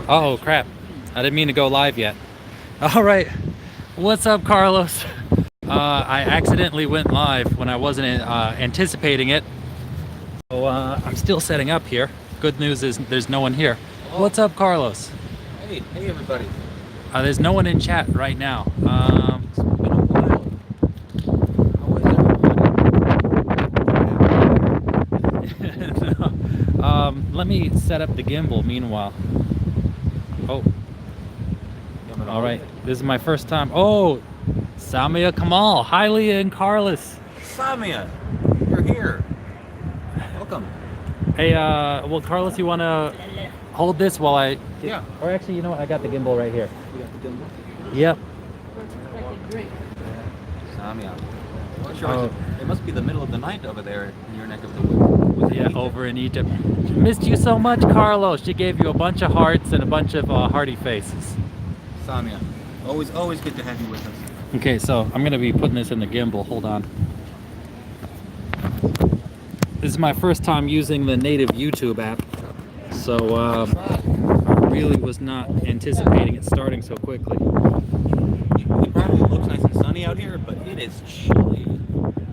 Oh crap, I didn't mean to go live yet. All right, what's up, Carlos? I accidentally went live when I wasn't anticipating it. So I'm still setting up here. Good news is there's no one here. Oh. What's up, Carlos? Hey everybody. There's no one in chat right now. It's been a while. How is everybody? Let me set up the gimbal meanwhile. Oh, all right. This is my first time. Oh, Samia Kamal. Hi, Leah and Carlos. Samia, you're here. Welcome. Hey, well, Carlos, you want to hold this while I... Yeah. Or actually, you know what? I got the gimbal right here. You got the gimbal? Yep. Samia. Well, sure. It must be the middle of the night over there in your neck of the woods. Yeah, over in Egypt. Missed you so much, Carlos. She gave you a bunch of hearts and a bunch of hearty faces. Samia, always good to have you with us. Okay, so I'm going to be putting this in the gimbal. Hold on. This is my first time using the native YouTube app. So, I really was not anticipating it starting so quickly. It probably looks nice and sunny out here, but it is chilly.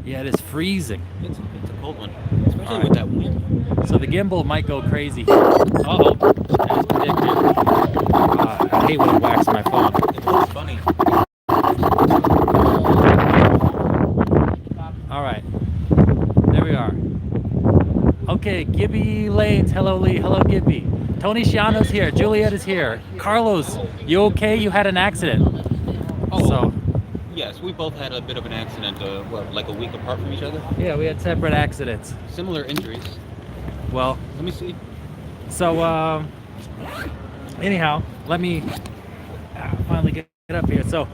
Yeah, it is freezing. It's a cold one, especially with that wind. So the gimbal might go crazy. Uh-oh, as predicted. I hate when it whacks my phone. It looks funny. All right, there we are. Okay, Gibby Lanes. Hello, Lee. Hello, Gibby. Tony Shiano's here. Juliet is here. Carlos, you okay? You had an accident. Oh, So, yes, we both had a bit of an accident, like a week apart from each other. yeah, we had separate accidents. Similar injuries. Well, Let me see. so, anyhow, let me finally get up here. So,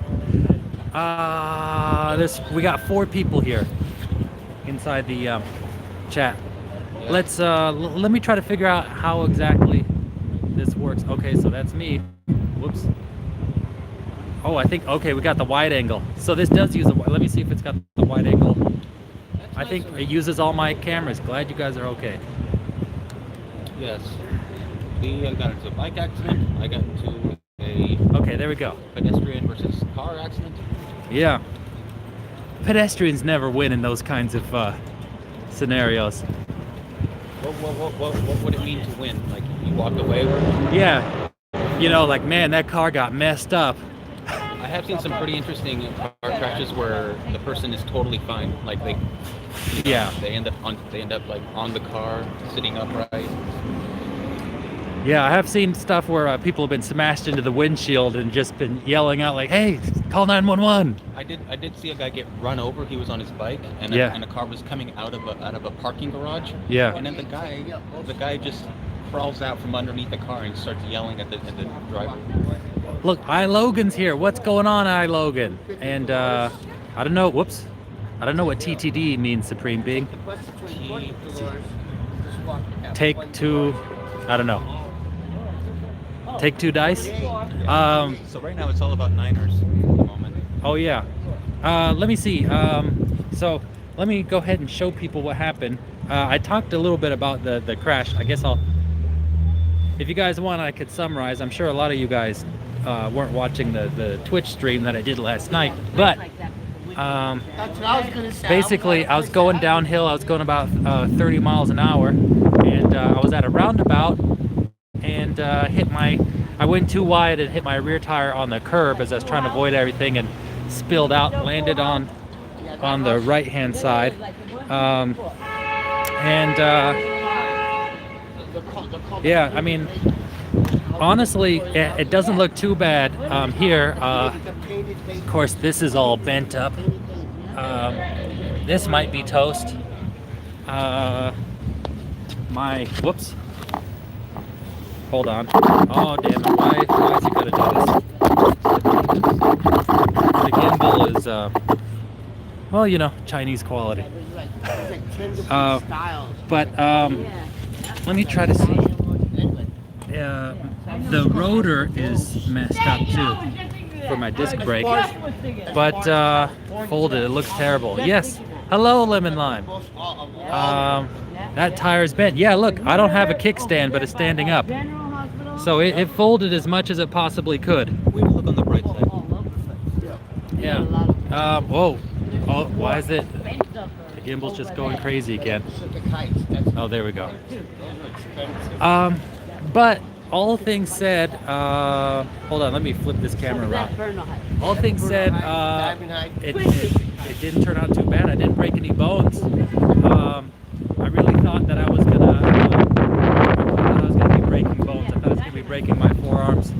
we got 4 people here inside the chat. Yeah. Let's let me try to figure out how exactly this works. Okay, so that's me. Whoops. Oh, I think, okay, we got the wide angle. So this does use let me see if it's got the wide angle. I think it uses all my cameras. Glad you guys are okay. Yes. We got into a bike accident. I got into a Okay, there we go. pedestrian versus car accident. Yeah. Pedestrians never win in those kinds of scenarios. What would it mean to win? Like, you walked away? Yeah. You know, like, man, that car got messed up. I have seen some pretty interesting car crashes where the person is totally fine. Like, Yeah. they end up like on the car, sitting upright. Yeah, I have seen stuff where people have been smashed into the windshield and just been yelling out like, "Hey, call 911." I did see a guy get run over. He was on his bike, and a car was coming out of a parking garage. Yeah. And then the guy just crawls out from underneath the car and starts yelling at the driver. Look, I Logan's here. What's going on, I Logan? And I don't know. Whoops. I don't know what TTD means, Supreme Being. Take 2. I don't know. Take 2 dice. So right now it's all about Niners at the moment. Oh yeah. Let me see. So let me go ahead and show people what happened. I talked a little bit about the crash. I guess if you guys want, I could summarize. I'm sure a lot of you guys weren't watching the Twitch stream that I did last night, but basically I was going downhill. I was going about 30 miles an hour, and I was at a roundabout and I went too wide and hit my rear tire on the curb as I was trying to avoid everything, and spilled out, landed on the right hand side, yeah, I mean, honestly, it doesn't look too bad here. Of course, this is all bent up. This might be toast. Whoops. Hold on. Oh, damn it. Why is he going to do this? The gimbal is, well, you know, Chinese quality. But let me try to see. The rotor is messed up too for my disc brake, but folded. It looks terrible. Yes. Hello, Lemon Lime. That tire's bent. Yeah, look, I don't have a kickstand, but it's standing up. So it folded as much as it possibly could. We will look on the bright side. Yeah. Whoa. Oh, why is it? The gimbal's just going crazy again. Oh, there we go. But all things said, hold on, let me flip this camera around. All things said, it didn't turn out too bad. I didn't break any bones. I really thought that I was gonna be breaking bones. I thought I was gonna be breaking my forearms.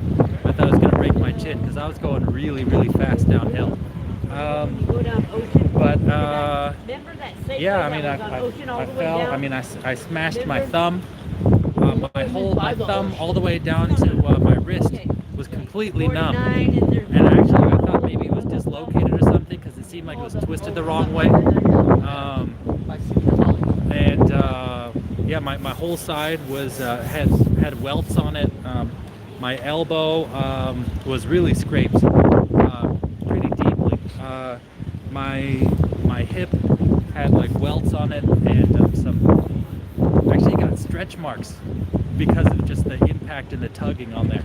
I thought I was gonna break my chin because I was going really, really fast downhill. But yeah, I mean, I fell. I mean, I smashed my thumb. My thumb all the way down to my wrist was completely numb. And actually, I thought maybe it was dislocated or something because it seemed like it was twisted the wrong way. Yeah, my whole side was had welts on it. My elbow was really scraped pretty deeply. My hip had like welts on it and actually got stretch marks because of just the impact and the tugging on there.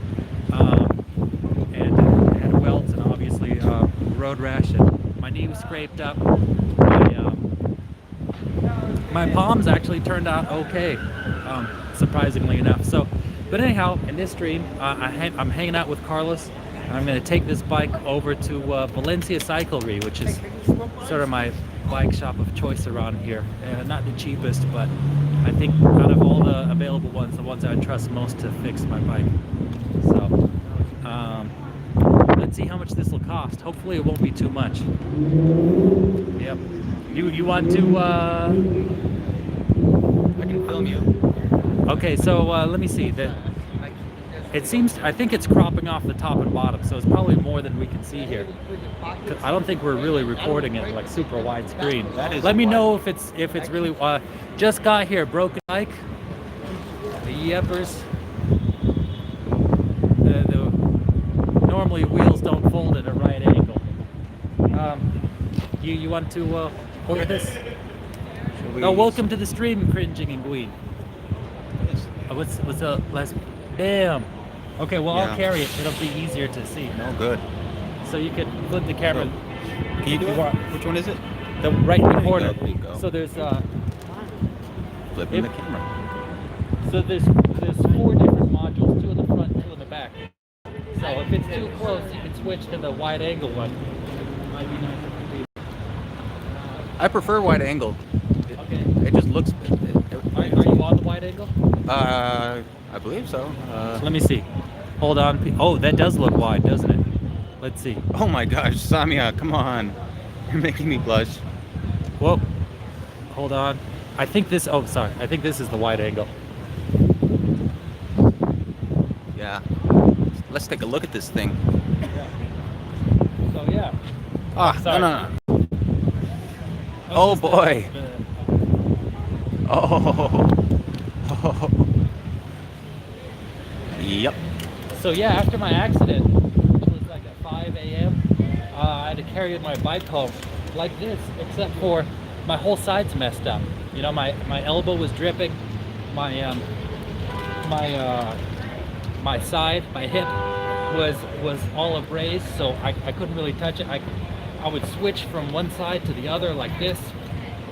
And it had welts and obviously road rash, and my knee was scraped up. My palms actually turned out okay, surprisingly enough. So, but anyhow, in this stream, I'm hanging out with Carlos, and I'm going to take this bike over to Valencia Cyclery, which is sort of my bike shop of choice around here. Not the cheapest, but I think out of all the available ones, the ones I trust most to fix my bike. So, let's see how much this will cost. Hopefully, it won't be too much. Yep. You want to? I can film you. Okay, so let me see. It seems, I think it's cropping off the top and bottom, so it's probably more than we can see here. I don't think we're really recording it like super widescreen. Let me know if it's really. Just got here, broken bike. The Yepers. Normally wheels don't fold at a right angle. You want to hold this? No, welcome to the stream, Cringing and Gween. What's the last? Damn. Okay, well, yeah. I'll carry it. It'll be easier to see. No good. So you could flip the camera. Can you do it? Which one is it? The right in the corner. There you go. So there's flipping the camera. So there's 4 different modules, 2 in the front, 2 in the back. So if it's too close, you can switch to the wide angle one. Might be nice. I prefer wide angle. Okay. It just looks. Are you on the wide angle? I believe so. Let me see. Hold on. Oh, that does look wide, doesn't it? Let's see. Oh my gosh, Samia, come on. You're making me blush. Whoa. Hold on. I think this, oh, sorry. I think this is the wide angle. Yeah. Let's take a look at this thing. Yeah. So, yeah. Ah, sorry. no. Oh boy. Oh. Yep. So yeah, after my accident, it was like at 5 a.m. I had to carry my bike home like this, except for my whole side's messed up. You know, my elbow was dripping, my side, my hip was all abrased, so I couldn't really touch it. I would switch from one side to the other like this,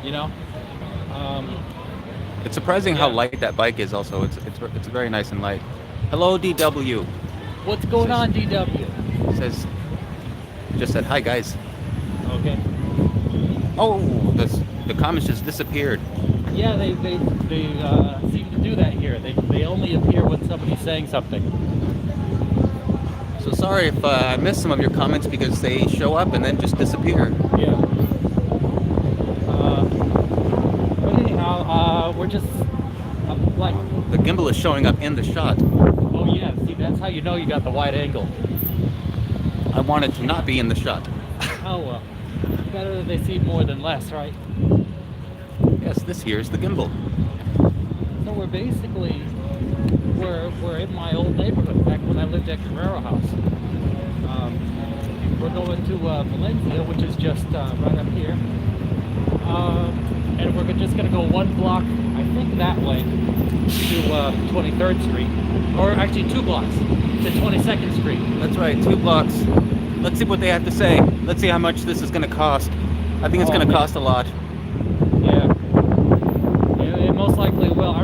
you know. It's surprising how light that bike is. Also, it's very nice and light. Hello, DW. What's going on, DW? Says, just said hi, guys. Okay. Oh, the comments just disappeared. Yeah, they seem to do that here. They only appear when somebody's saying something. So sorry if I missed some of your comments because they show up and then just disappear. Yeah. But anyhow, we're just like. The gimbal is showing up in the shot. Oh yeah, see, that's how you know you got the wide angle. I want it to not be in the shot. Oh well, better that they see more than less, right? Yes, this here is the gimbal. So we're basically we're in my old neighborhood back when I lived at Carrera House. We're going to Valencia, which is just right up here, and we're just gonna go 1 block, I think, that way. 23rd Street, or actually 2 blocks to 22nd Street. That's right, 2 blocks. Let's see what they have to say. Let's see how much this is going to cost. I think it's going to cost a lot. Yeah. It most likely will. I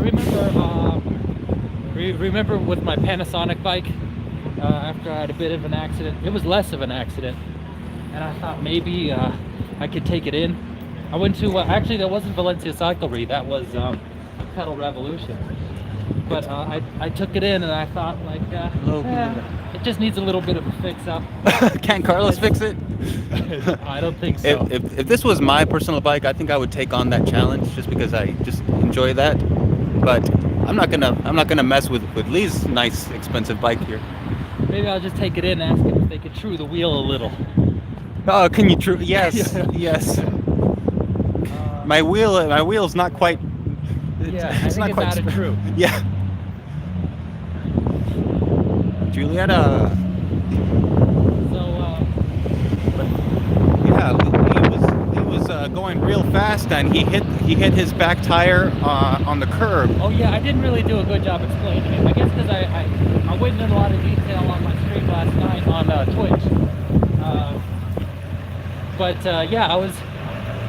remember with my Panasonic bike, after I had a bit of an accident. It was less of an accident, and I thought maybe I could take it in. I went to actually that wasn't Valencia Cyclery, that was Pedal Revolution. But I took it in and I thought like it just needs a little bit of a fix up. Can't Carlos fix it? I don't think so. If this was my personal bike, I think I would take on that challenge just because I just enjoy that. But I'm not gonna mess with Lee's nice expensive bike here. Maybe I'll just take it in and ask him if they could true the wheel a little. Oh, can you true? Yes, yes. My wheel's not quite. It's not quite true. Yeah. Julietta. He was going real fast and he hit his back tire on the curb. Oh yeah, I didn't really do a good job explaining it. I guess because I went in a lot of detail on my stream last night on Twitch. Yeah, I was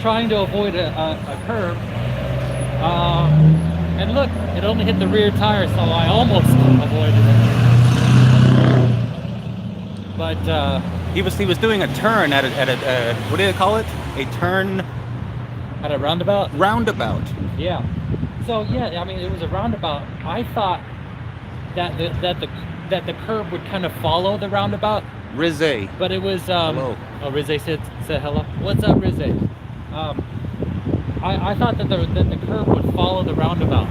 trying to avoid a curb. And look, it only hit the rear tire, so I almost avoided it. But he was doing a turn at a what do they call it? A turn at a roundabout. Roundabout. Yeah. So yeah, I mean it was a roundabout. I thought that the curb would kind of follow the roundabout. Rizze. But it was hello. Oh, Rizze said hello. What's up, Rizze? I thought that the curb would follow the roundabout,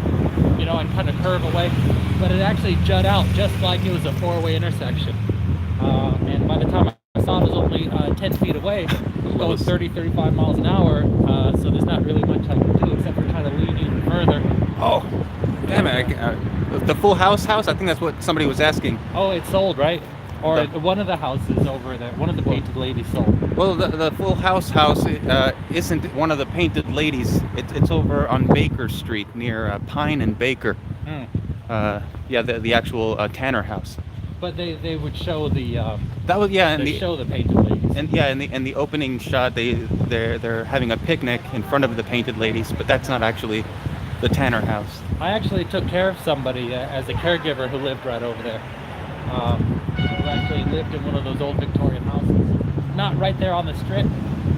you know, and kind of curve away, but it actually jut out just like it was a 4-way intersection. And by the time I saw it was only 10 feet away, it was going 30-35 miles an hour, so there's not really much I can do except for try to lean even further. Oh, damn it. The Full House house? I think that's what somebody was asking. Oh, it's sold, right? Or one of the houses over there, one of the painted ladies sold. Well, the Full House isn't one of the painted ladies. It's over on Baker Street near Pine and Baker. Yeah, the actual Tanner house. But they would show the that was yeah, and show the painted ladies. And yeah, in the opening shot, they're having a picnic in front of the painted ladies, but that's not actually the Tanner house. I actually took care of somebody as a caregiver who lived right over there. Who actually lived in one of those old Victorian houses, not right there on the strip,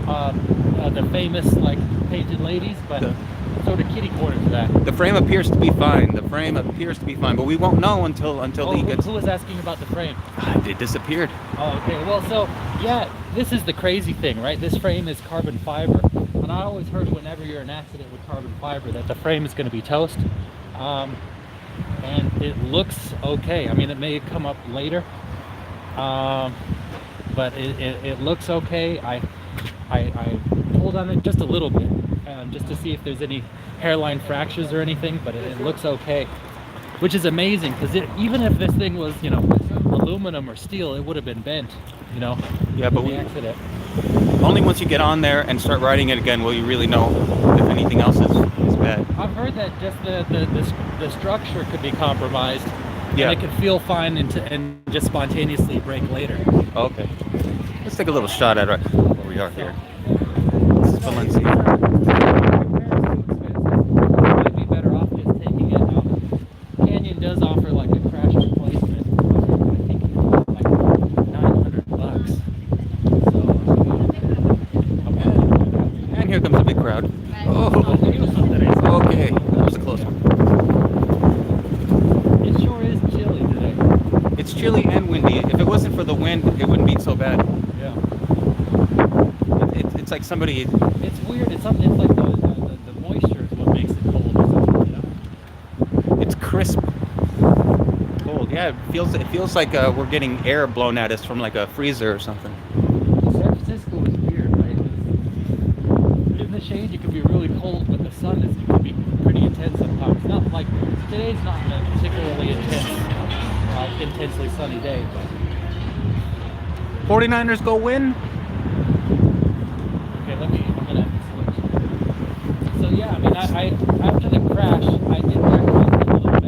the famous like painted ladies, but sort of kitty corner to that. The frame appears to be fine. But we won't know until he gets. Who was asking about the frame? It disappeared. Oh, okay. Well, so yeah, this is the crazy thing, right? This frame is carbon fiber, and I always heard whenever you're in an accident with carbon fiber that the frame is going to be toast. And it looks okay. I mean, it may come up later, but it looks okay. I pulled on it just a little bit, just to see if there's any hairline fractures or anything, but it looks okay, which is amazing because even if this thing was, you know, aluminum or steel, it would have been bent, you know. Yeah, but the accident. Only once you get on there and start riding it again will you really know if anything else is bad. I've heard that just the structure could be compromised, yeah, and it could feel fine and just spontaneously break later. Okay, let's take a little shot at where we are here. This is Valencia. Might be better off just taking it out. Canyon does offer like a crash replacement. I think it's like $900. So, and here comes a big crowd. Oh, okay, that was a close one. It sure is chilly today. It's chilly and windy. If it wasn't for the wind, it wouldn't be so bad. Yeah. It's like somebody. It's weird. It's something. It's like the moisture is what makes it cold or something. You know? It's crisp. Cold. Yeah, it feels like we're getting air blown at us from like a freezer or something. San Francisco is weird, right? In the shade, you can be really cold, but the sun can be pretty intense sometimes. Not like today's not a particularly intensely sunny day, but 49ers go win. okay, I'm gonna switch. So yeah, I mean, I after the crash, I did recognize a little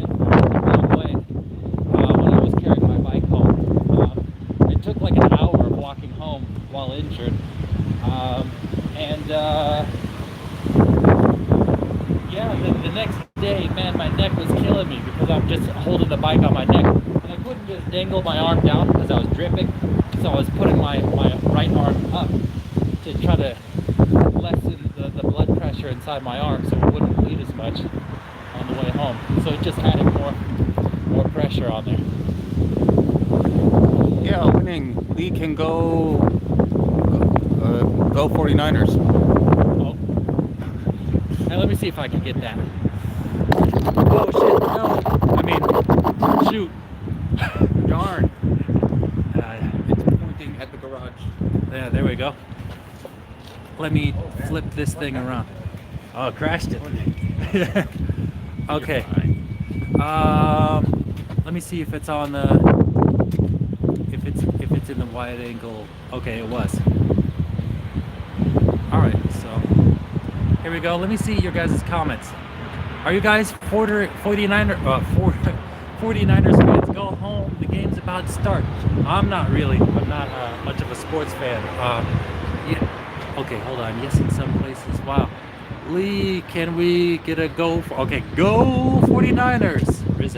was holding the bike on my neck, and I couldn't just dangle my arm down because I was dripping. So I was putting my right arm up to try to lessen the blood pressure inside my arm so it wouldn't bleed as much on the way home. So it just added more pressure on there. Yeah, winning. Lee can go 49ers. Oh. Now let me see if I can get that. Oh shit, no. I mean, shoot. Darn. It's pointing at the garage. Yeah, there we go. Let me flip this thing around. Oh, crashed it. Okay. Let me see if it's on the if it's in the wide angle. Okay, it was. All right, so here we go. Let me see your guys' comments. Are you guys 49ers fans? Go home. The game's about to start. I'm not really. I'm not much of a sports fan. Yeah. Okay, hold on. Yes, in some places. Wow. Lee, can we get a go? Okay, go 49ers. Rize.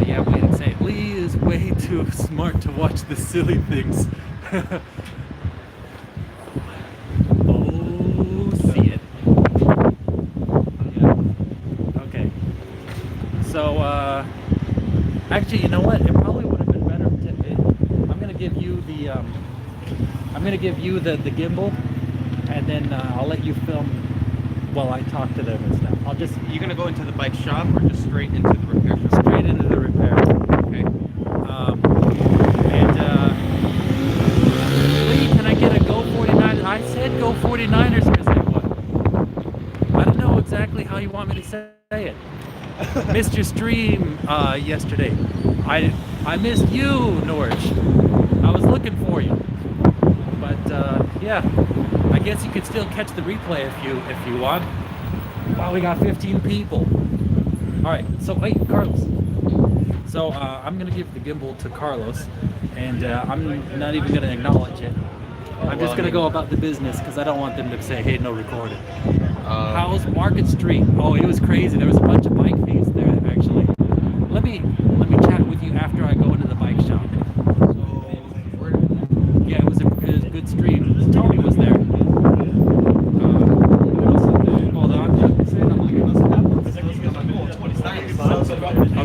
Yeah, we didn't say it. Lee is way too smart to watch the silly things. Oh, see it. Yeah. Okay. So, actually, you know what? It probably would have been better to. I'm gonna give you the. I'm gonna give you the gimbal, and then I'll let you film while I talk to them and stuff. I'll just. You gonna go into the bike shop or just straight into the repair shop? Straight into the repair. Okay. Lee, can I get a Go 49ers? I said Go 49ers because I don't know exactly how you want me to say it. Missed your stream yesterday. I missed you, Norwich. I was looking for you. But yeah, I guess you could still catch the replay if you want. Wow, we got 15 people. All right, so wait, Carlos. So I'm gonna give the gimbal to Carlos, and I'm not even gonna acknowledge it. I'm just gonna go about the business because I don't want them to say, "Hey, no recording." How's Market Street? Oh, it was crazy. There was a bunch of bike thieves there actually. Let me chat with you after I go into the bike shop. Yeah, it was a good stream. Tony was there. Hold on.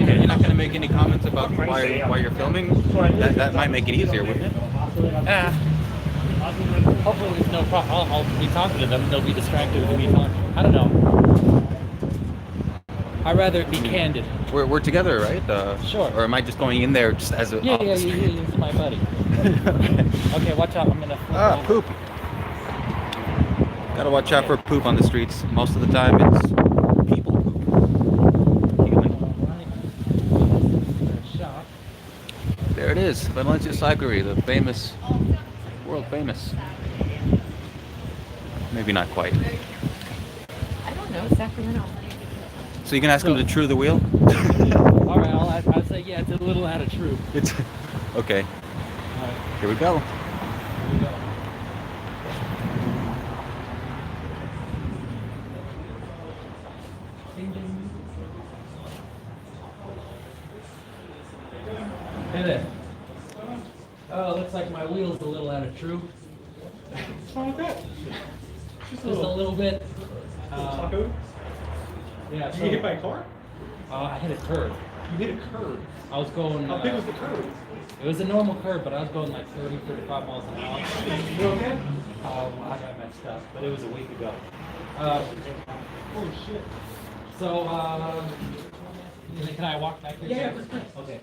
Okay, you're not gonna make any comments about why you're filming? That might make it easier, wouldn't it? Hopefully there's no problem. I'll be talking to them. They'll be distracted with me talking. I don't know. I'd rather it be candid. We're together, right? Sure. Or am I just going in there just as a... Yeah, he's my buddy. Okay, watch out. I'm gonna flip poop. Gotta watch out for poop on the streets. Most of the time it's people poop. Human. Shop. There it is, Valencia Cyclery, the famous, world famous. Maybe not quite. I don't know, Sacramento. So you can ask him to true the wheel? All right, I'll say yeah. It's a little out of true. It's okay. All right, Here we go. here we go. Ding, ding. Hey there. Oh, looks like my wheel's a little out of true. What's wrong with that? Just a little bit. Taco? Yeah. Did you get hit by a car? I hit a curve. You hit a curb. I was going. How big was the curb? It was a normal curve, but I was going like 30, 35 miles an hour. You okay? I got messed up, but it was a week ago. Holy shit. So, can I walk back there? Yeah. Okay.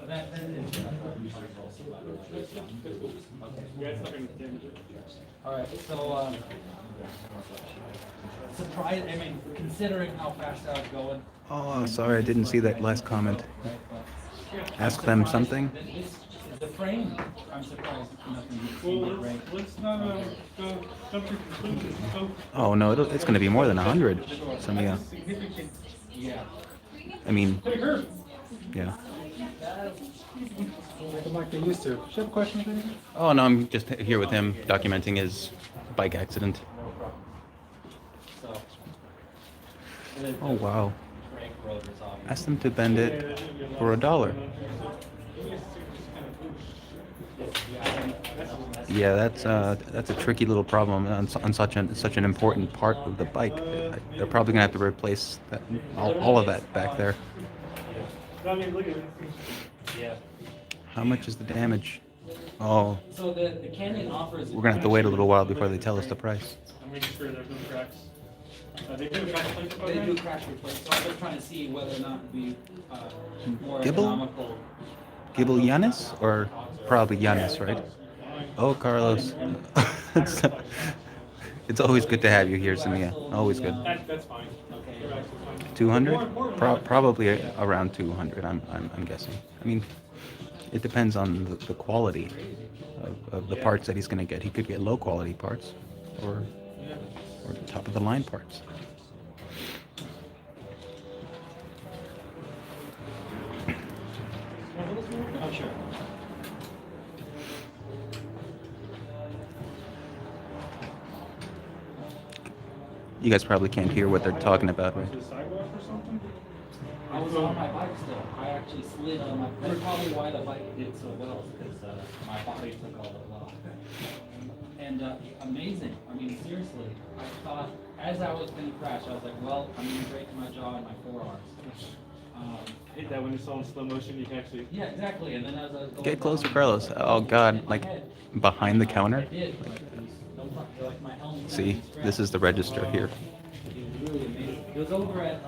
So that is. All right. So, surprised. I mean, considering how fast I was going. Oh, sorry, I didn't see that last comment. Ask them something. The frame. I'm surprised nothing. Well, let's not jump to conclusions. So, Oh no, it's going to be more than 100. Some yeah. significant. Yeah. I mean, Hit a curb. yeah. Welcome like they used to. Do you have a question with anything? Oh no, I'm just here with him documenting his bike accident. So. Oh wow. rotors, obviously. Ask them to bend it for $1. Yeah, that's a tricky little problem on such an important part of the bike. They're probably gonna have to replace all of that back there. I mean, look at it. Yeah. How much is the damage? Oh, So the Canyon offers. we're gonna have to wait a little while before they tell us the price. I'm making sure there's no cracks. They do a crash replacement They program? do crash replace. So I'm just trying to see whether or not it'd be more Gibble? economical. Gibble Yanis or probably Yanis, right? Oh, Carlos. It's always good to have you here, Samia. Always good. That's fine. They're actually fine. 200? Probably around 200. I'm guessing. I mean, it depends on the quality of the parts that he's going to get. He could get low quality parts, or top of the line parts. Oh, sure. You guys probably can't hear what they're talking about, right? To the sidewalk or something? I was on my bike still. I actually slid on my. That's probably why the bike did so well, because my body took all the load. And amazing. I mean, seriously, I thought as I was going to crash, I was like, well, I'm going to break my jaw and my forearms. I hate that when it's all in slow motion, you can actually... Yeah, exactly. And then as I was going Get closer, down, Carlos. Oh God, like behind the I counter. did. Like my helmet. See, this is the register here. It was really amazing. It was over at.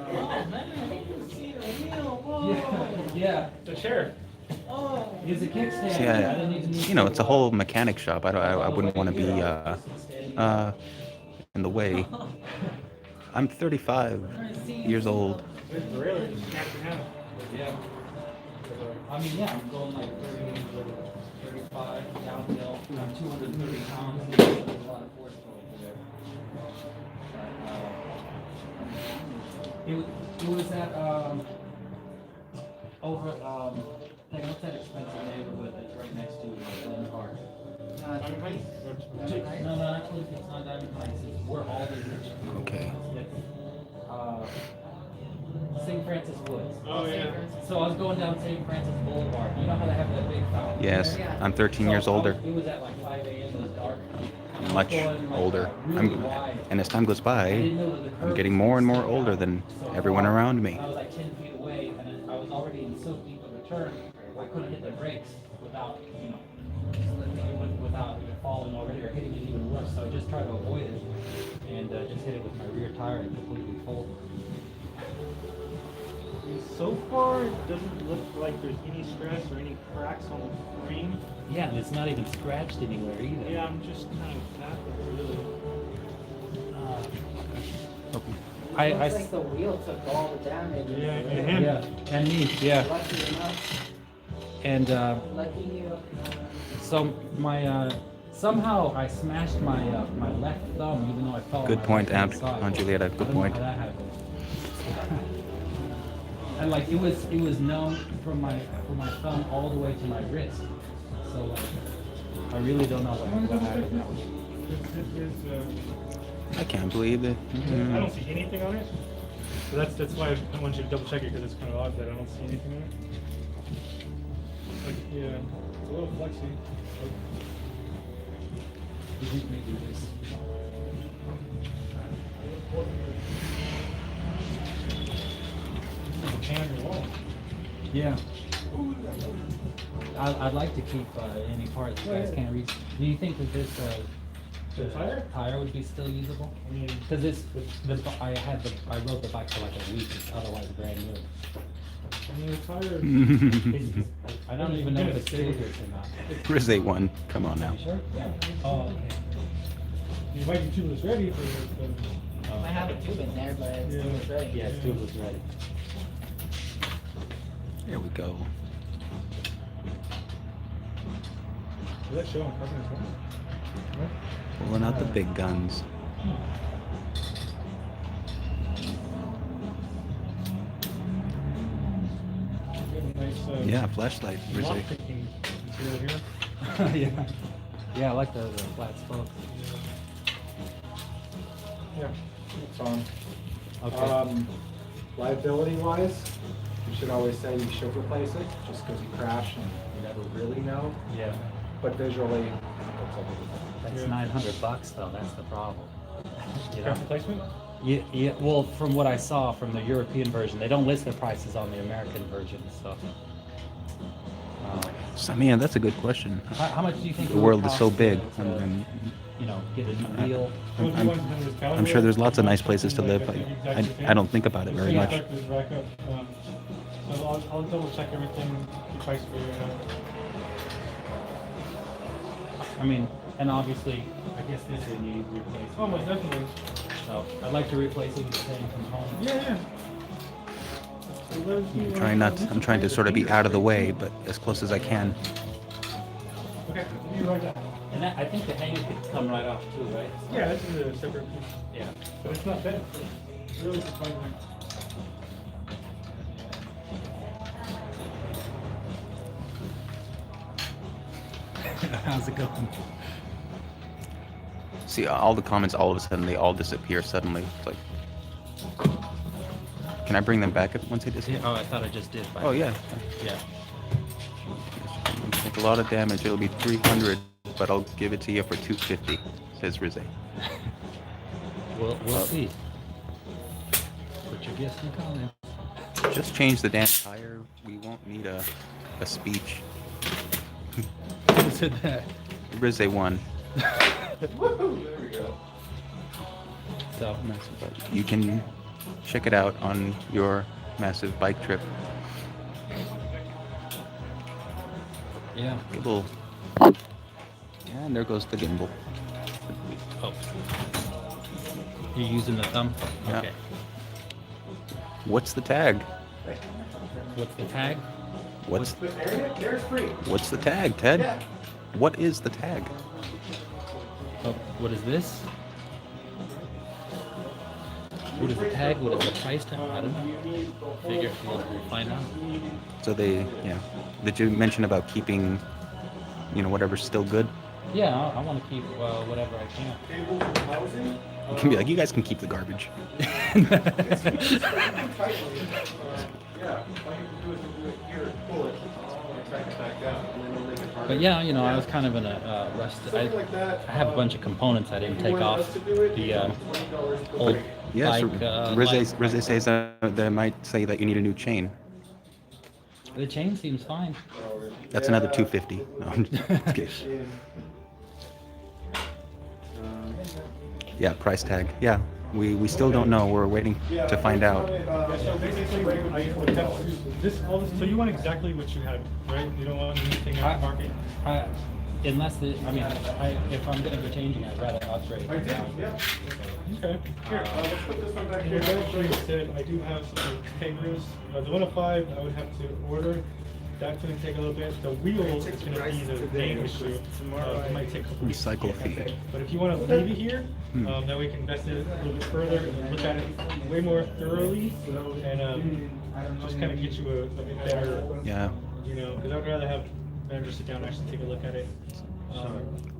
Yeah. The chair. It's a kickstand. See, I didn't even need it's a whole mechanic shop. I wouldn't want to be in the way. I'm 35 years old. Really? Snap your hand. Yeah. I mean, yeah, I'm going like 30, 35 downhill. I'm 230 pounds. There's a lot of force going there. It was at over like what's that expensive neighborhood that's right next to Glen Park? Diamond Heights? No, actually, it's not Diamond Heights. It's where all the rich. Okay. St. Francis Woods. Oh, yeah. So I was going down St. Francis Boulevard. You know how they have that big fountain? Yes, I'm 13 years older. It was at like 5 a.m. It was dark. Much older. Really wide. And as time goes I by, didn't know that the curve I'm getting more and more older than everyone around me. I was like 10 feet away, and then I was already in so deep of a turn, I couldn't hit the brakes without, without falling already or hitting it even worse. So I just tried to avoid it, and just hit it with my rear tire and completely folded. So far, it doesn't look like there's any stress or any cracks on the frame. Yeah, and it's not even scratched anywhere either. Yeah, I'm just kind of baffled, really. I Looks like the wheel took all the damage. Yeah, and him. yeah, and me, yeah, Lucky enough. and Lucky you. so my somehow I smashed my my left thumb even though I fell. Good on my point, left-hand Aunt side. Julieta. I Good don't know point. how that happened. And like it was known from my thumb all the way to my wrist. So like I really don't know what happened. I can't believe it. I don't see anything on it. So that's why I want you to double check it, because it's kind of odd that I don't see anything on it. Like, yeah, it's a little flexy. Yeah. I'd like to keep any parts you guys can't reach. Do you think that this The tire? would be still usable? I mean, Because I rode the bike for like a week. It's otherwise brand new. I mean, the tire. I don't even know if it's serious or not. Where's A1? Come on now. You sure? Yeah. Oh, okay. You might be tubeless ready for the. Might have a tube in there, but it's Yeah. it's ready. Yeah, it's tubeless ready. Here we go. Is that showing carbon as well? Pulling out the big guns. Nice, Yeah, flashlight. Where's lock it? picking material here. Yeah. Yeah, I like the flat spokes. Yeah, it's on. Okay. liability-wise, you should always say you should replace it, just because you crash and you never really know. Yeah. But visually, it looks like a That's different. $900 though. That's the problem. You know? Crash replacement? Yeah. Well, from what I saw from the European version, they don't list the prices on the American version. So, So, man, that's a good question. how much do you think The it would world is so cost big. to, you know, get a new wheel? I'm sure there's lots of nice places to live. I don't think about it very much. I'll double check everything, the price for you. I mean, and obviously, I guess this would need replacement. Oh, most definitely. So I'd like to replace it with the same components. Yeah. I'm trying to sort of be out of the way, but as close as I can. Okay, you right now. And I think the hanger could come right off too, right? Yeah, this is a separate piece, Yeah. but it's not bad. It's really surprising. How's it going? See, all the comments, all of a sudden, they all disappear suddenly. It's like, can I bring them back once they disappear? Oh, I thought I just did. Oh, yeah. Yeah. Take a lot of damage. It'll be 300, but I'll give it to you for 250, says Rizze. We'll see. Put your guess in the comments. Just change the damn tire. We won't need a speech. Who said that? Rizze won. So, You can check it out on your massive bike trip. yeah. Gimbal. And there goes the gimbal. Oh. You're using the thumb? Yeah. Okay. What's the tag? What's the tag? What's the tag, Ted? What is the tag? Oh, what is this? What is the tag? What is the price tag? I don't know. Figure we'll find out. So did you mention about keeping, whatever's still good? Yeah, I want to keep whatever I can. You can be like, you guys can keep the garbage. But yeah, I was kind of in a rush. I have a bunch of components I didn't take off the old Yes, bike. Rizze says they might say that you need a new chain. The chain seems fine. That's another 250. No, I'm just kidding. Yeah, price tag. Yeah, we still don't know. We're waiting to find out. So basically, so you want exactly what you had, right? You don't want anything out of the market? If I'm going to be changing, I'd rather upgrade. Okay. Here, let's put this one back here. I do have some fingers. The 105 I would have to order. That's going to take a little bit. The wheels is going to be the main issue. It might take a couple weeks. Recycle fee. But if you want to leave it here, then we can invest it a little bit further and look at it way more thoroughly and just kind of get you a bit better, Yeah. because I would rather have managers sit down and actually take a look at it. I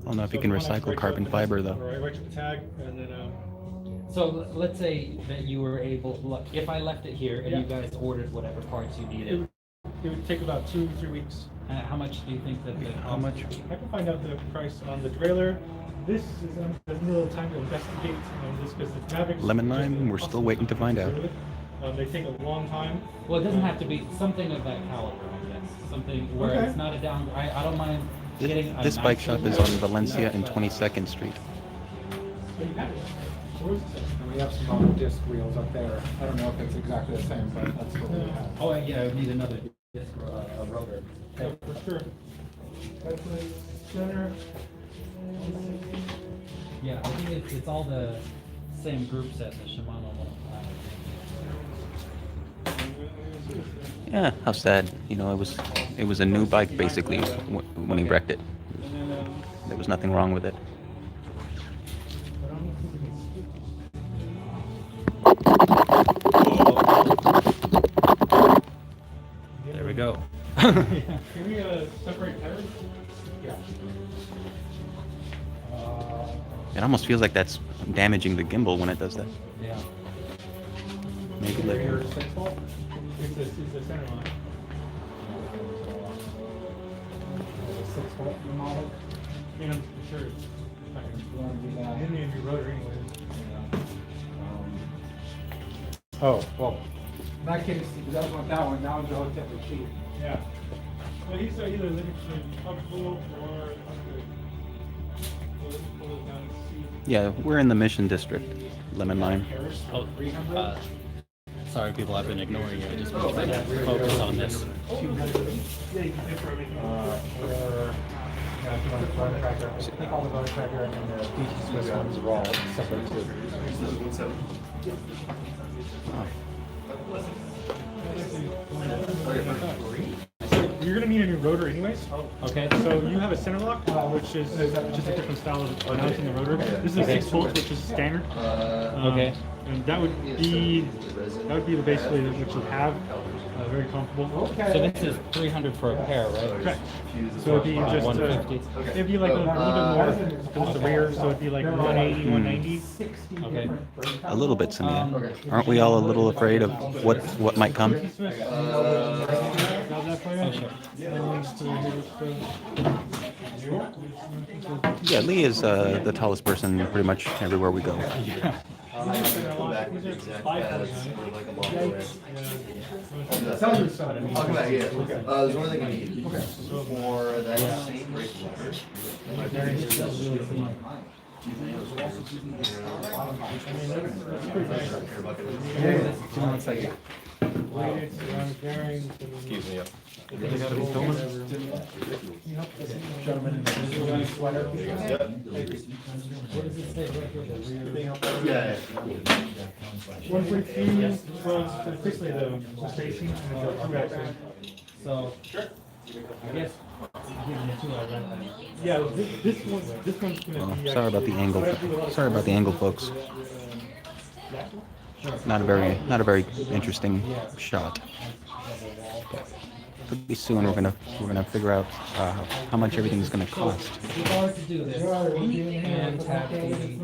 don't know if you can recycle carbon fiber though. Right to the tag, and then So let's say that you were able, if I left it here and you guys ordered whatever parts you needed, it would take about 2-3 weeks. how much do you think that How much? I can find out the price on the trailer. This is there's a little time to investigate this because the Mavics. Lemon lime, we're still waiting to find out. They take a long time. Well, it doesn't have to be something of that caliber, I guess. Something where Okay. it's not a down. I don't mind getting. This bike shop is on Valencia and 22nd Street. And we have some other disc wheels up there. I don't know if it's exactly the same, but that's what we have. Oh yeah, I would need another disc or a rotor. Yeah, for sure. That's the center. Yeah, I think it's all the same group set, the Shimano one. Yeah, how sad. It was a new bike basically when he wrecked it. There was nothing wrong with it. There we go. Can we separate tires? Yeah. It almost feels like that's damaging the gimbal when it does that. Yeah. maybe later. Rear 6 volt. It's the center line. 6-volt model. You know, sure. It's not gonna You want to do that? in the end, your rotor anyway. Oh, well, in that case, if you guys want that one, that one's relatively cheap. Yeah. Well, he's either looking for upcool or upgrade. Pull it down and see. Yeah, we're in the Mission District, Lemon Lime. Oh, sorry, people, I've been ignoring you. I just want to focus on this. Yeah, you can pay for everything. Yeah, if you want a bone tracker, I think all the bone tracker and the beach Swiss ones are all separate too. Oh, You're gonna need a new rotor anyways. Okay. So you have a center lock, which is a different style of mounting the rotor. This is a 6 volt, which is standard. Okay. And that would be basically what you have. Very comfortable. So this is 300 for a pair, right? Correct. So it'd be just 150. it'd be like a little bit more because the rear, so it'd be like 180, 190. Okay. a little bit, Samia. Aren't we all a little afraid of what might come? Yeah, Lee is the tallest person pretty much everywhere we go. I'll come back here. There's one thing I need. For that same race water. Excuse me. Yeah. 142 was officially the station and the two axle. So, I guess Yeah, this one's gonna Oh, be. sorry about the angle. Sorry about the angle, folks. Not a very interesting shot. But pretty soon we're gonna figure out how much everything's gonna cost. we've already to do this and have the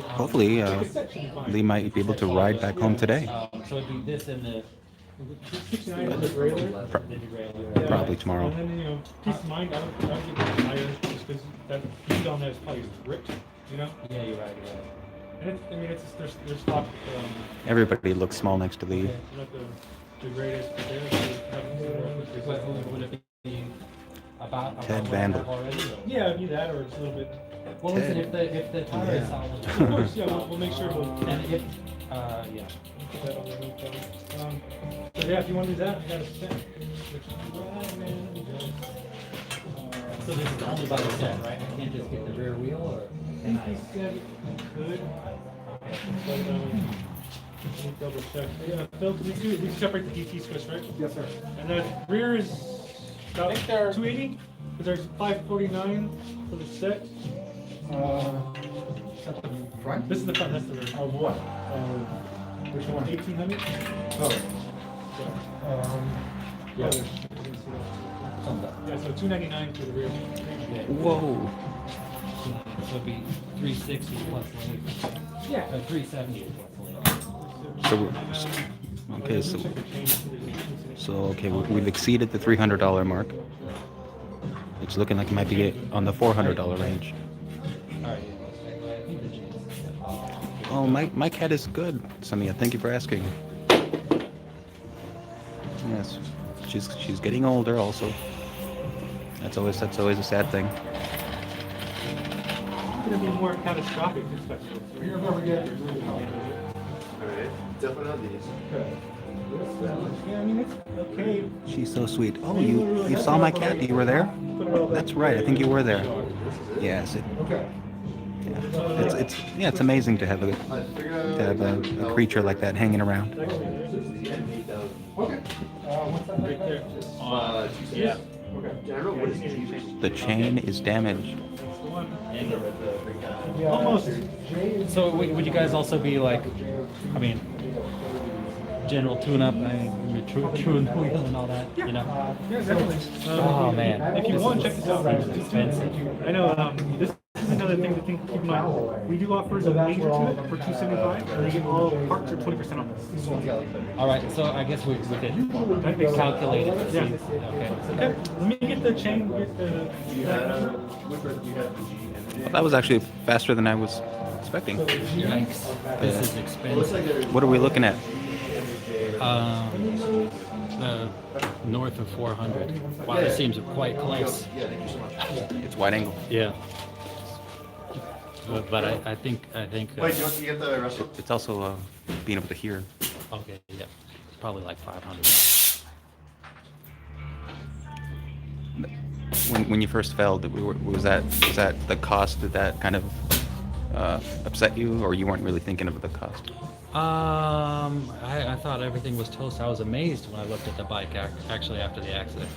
hopefully Lee might be able to ride back home today. so it'd be this in the 69 is the trailer. Probably tomorrow. And then, peace of mind, I don't get the tire just because that heat on that is probably ripped, yeah, you're right. And it's they're stock. Everybody looks small next to Lee. Not the greatest, but But would it be about Ted what Vandal. I have already, or- yeah, it'd be that or just a little bit. Well, listen, if the tire is solid, Of course, yeah, we'll make sure we'll and if yeah. put that on the no problem. So yeah, if you want to do that, I got a set. So this is only by the set, right? I can't just get the rear wheel, or? I think he said it could. But, let me double check. Yeah, Phil, we separate the DT switch, right? Yes, sir. And the rear is about I think they're- 280, but there's 549 for the set. At the front? This is the front, that's the rear. Of what? Which one? 1800? Oh. Yeah. Yeah, so 299 for the rear. Whoa. So it'd be 360 plus labor. Yeah. 370 plus labor. So okay, so we've exceeded the $300 mark. It's looking like it might be on the $400 range. Alright. Oh, my cat is good, Samia. Thank you for asking. Yes, she's getting older also. That's always a sad thing. It's going to be more catastrophic, especially. You're never get it. Alright. Definitely not these. Yeah, I mean, it's okay. She's so sweet. Oh, you saw my cat? You were there? That's right. I think you were there. Yes. Okay. It's amazing to have a creature like that hanging around. Okay. What's that Right there. Yeah. Okay. I wrote what is it? The chain is damaged. Almost. So would you guys also be like, I mean, general tune-up, true the wheel and all that, you know? Yeah, definitely. Oh man, If you this want, is check this out. expensive. I know this is another another thing to keep in mind. We do offer the major tip for $275, and you get all parts for 20% off. All right, so I guess we could calculate it. Yeah. Okay. Okay, let me get the chain. Get the. That was actually faster than I was expecting. Yikes. This is expensive. What are we looking at? The north of 400. Wow, this seems quite close. It's wide angle. Yeah. But I think. Wait, do you want to get the rest of It's also being able to hear. Okay. Yeah. It's probably like 500. When you first fell, was that the cost? Did that kind of upset you, or you weren't really thinking of the cost? I thought everything was toast. I was amazed when I looked at the bike actually after the accident.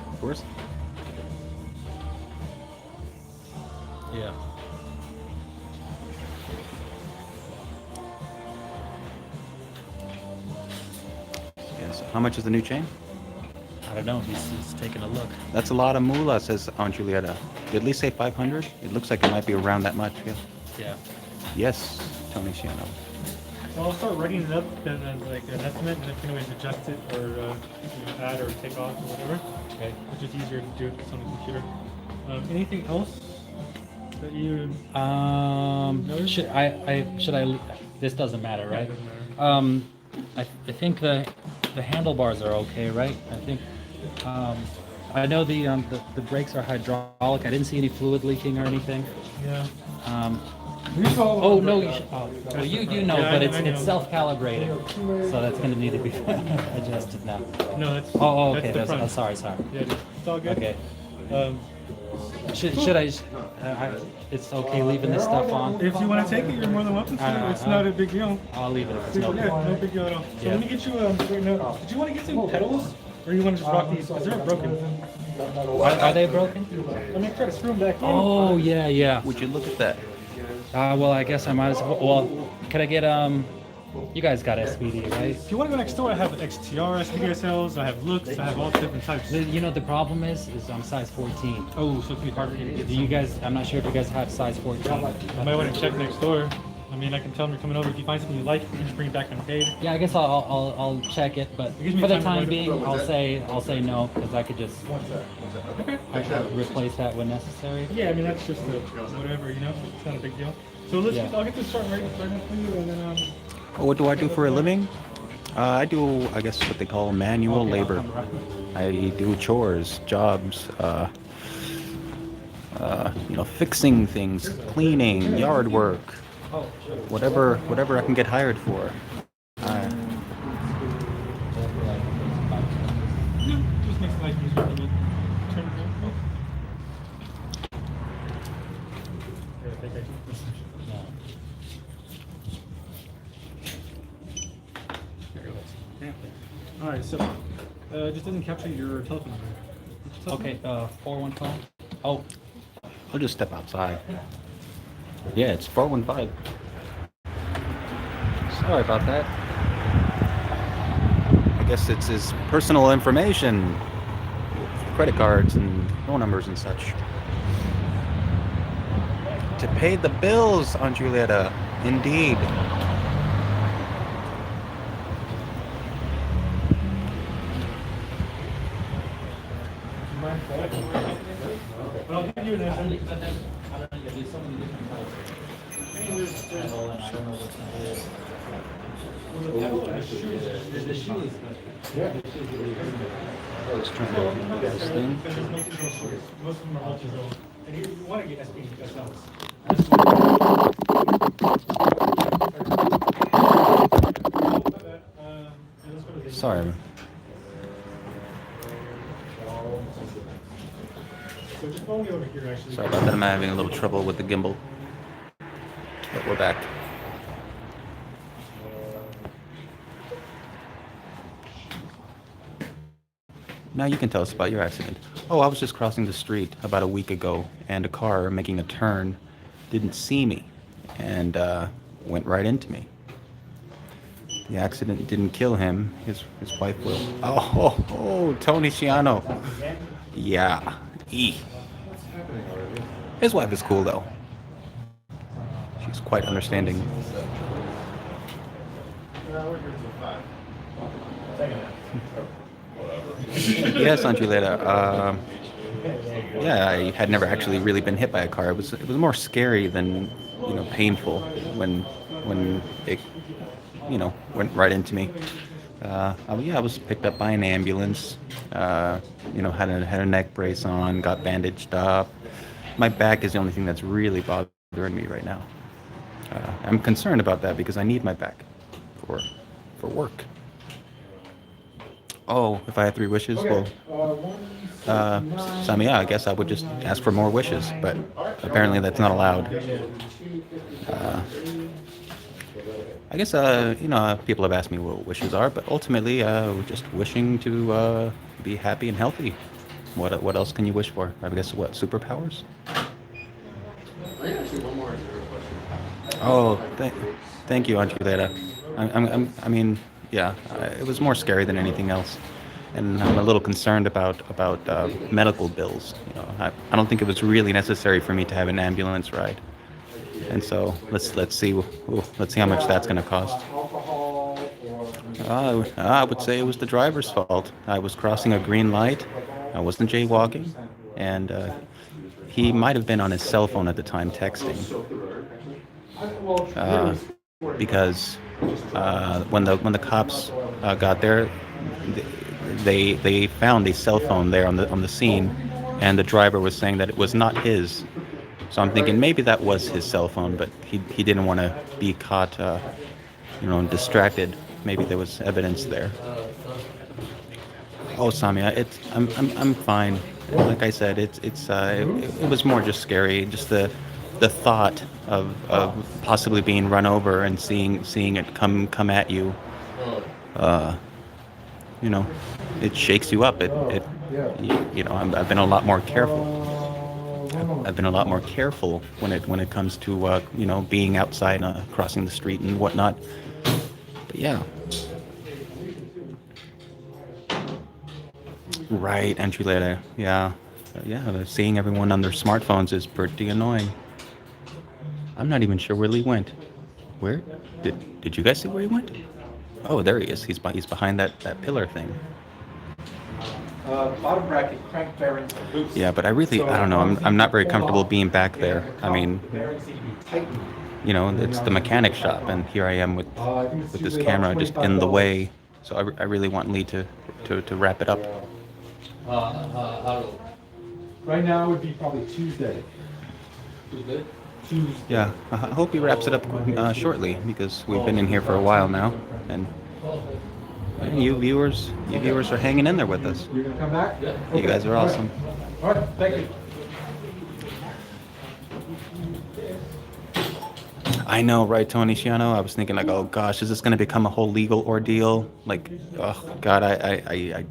Of course. Yeah. Yeah. So how much is the new chain? I don't know. He's taking a look. That's a lot of moolah, says Aunt Julieta. Did at least say 500? It looks like it might be around that much. Yeah. Yeah. Yes, Tony Shiano. So I'll start writing it up as like an estimate, and then you can always adjust it or add or take off or whatever. Okay. Which is easier to do it on the computer. Anything else that you? Should I? This doesn't matter, right? Doesn't matter. I think the handlebars are okay, right? I think. I know the brakes are hydraulic. I didn't see any fluid leaking or anything. Yeah. Oh no, you should, well you know, Yeah, but I know. it's self-calibrated, so that's going to need to be adjusted now. No, that's. Oh, that's okay. the front. Sorry. Yeah, it's all good. Okay. Um, Should I? It's okay leaving this stuff on. if you want to take it, you're more than welcome to. It's not a big deal. I'll leave it. If it's no Yeah, no big deal at all. So Yeah. let me get you right now. Did you want to get some pedals, or you want to just rock these? Because they're broken. Are they broken? Let me try to screw them back in. Oh yeah. Would you look at that? Well, I guess I might as well. Well, can I get You guys got SPD, right? If you want to go next door, I have XTR SPSLs, I have looks, I have all different types. You know the problem is I'm size 14. Oh, so it's gonna be harder to get. Do you guys? I'm not sure if you guys have size 14. I might want to check next door. I mean, I can tell them you're coming over. If you find something you like, you can just bring it back unpaid. Yeah, I guess I'll check it, but It gives me for the time to time write it. being, I'll say no because I could just replace that when necessary. Yeah, I mean that's just whatever, It's not a big deal. So I'll get this start right now for you, and then What do I do for a living? I do, I guess, what they call manual Okay, I'll labor. come right. I do chores, jobs, fixing things, cleaning, yard work, Oh, sure. whatever I can get hired for. just makes life easier for me. Turn it on. Yeah, I think I do. All right, so just doesn't capture your telephone number. Okay, 415. Oh, I'll just step outside. Yeah, it's 415. Sorry about that. I guess it's his personal information, credit cards and phone numbers and such. To pay the bills, Aunt Julieta. Indeed. But I'll give you an estimate. I was trying to do this thing. Because most of them are shorts. Most of them are ultra-low. And you want to get SPSLs. Sorry. So just follow me over here, actually. Sorry about that. I'm having a little trouble with the gimbal. But we're back. Now you can tell us about your accident. Oh, I was just crossing the street about a week ago, and a car making a turn didn't see me and went right into me. The accident didn't kill him. His wife will. Oh, Tony Ciano. Yeah. His wife is cool though. She's quite understanding. Yes, Angelita. Yeah, I had never actually really been hit by a car. It was more scary than painful when it went right into me. I was picked up by an ambulance. Had a neck brace on, got bandaged up. My back is the only thing that's really bothering me right now. I'm concerned about that because I need my back for work. Oh, if I had 3 wishes, well, Samia, I guess I would just ask for more wishes, but apparently that's not allowed. I guess people have asked me what wishes are, but ultimately, just wishing to be happy and healthy. What else can you wish for? I guess what, superpowers? Oh, thank you, Angelita. I mean, yeah, it was more scary than anything else, and I'm a little concerned about medical bills. I don't think it was really necessary for me to have an ambulance ride, and so let's see how much that's going to cost. I would say it was the driver's fault. I was crossing a green light. I wasn't jaywalking, and he might have been on his cell phone at the time texting. Because when the cops got there, they found a cell phone there on the scene, and the driver was saying that it was not his. So I'm thinking maybe that was his cell phone, but he didn't want to be caught, distracted. Maybe there was evidence there. Oh, Samia, I'm fine. Like I said, it was more just scary, just the thought of possibly being run over and seeing it come at you. It shakes you up. I've been a lot more careful. I've been a lot more careful when it comes to being outside, crossing the street and whatnot. But yeah. Right, entry later. Yeah. Seeing everyone on their smartphones is pretty annoying. I'm not even sure where Lee went. Where? Did you guys see where he went? Oh, there he is. He's behind that pillar thing. Bottom bracket, crank bearings, and loops. Yeah, but I don't know. I'm not very comfortable being back there. I mean, it's the mechanic shop, and here I am with this camera just in the way. So I really want Lee to wrap it up. Right now would be probably Tuesday. Tuesday? Yeah, I hope he wraps it up shortly because we've been in here for a while now, and you viewers are hanging in there with us. You're gonna come back? Yeah. You guys are awesome. All right, thank you. I know, right, Tony Ciano? I was thinking like, oh gosh, is this going to become a whole legal ordeal? Like, oh God, I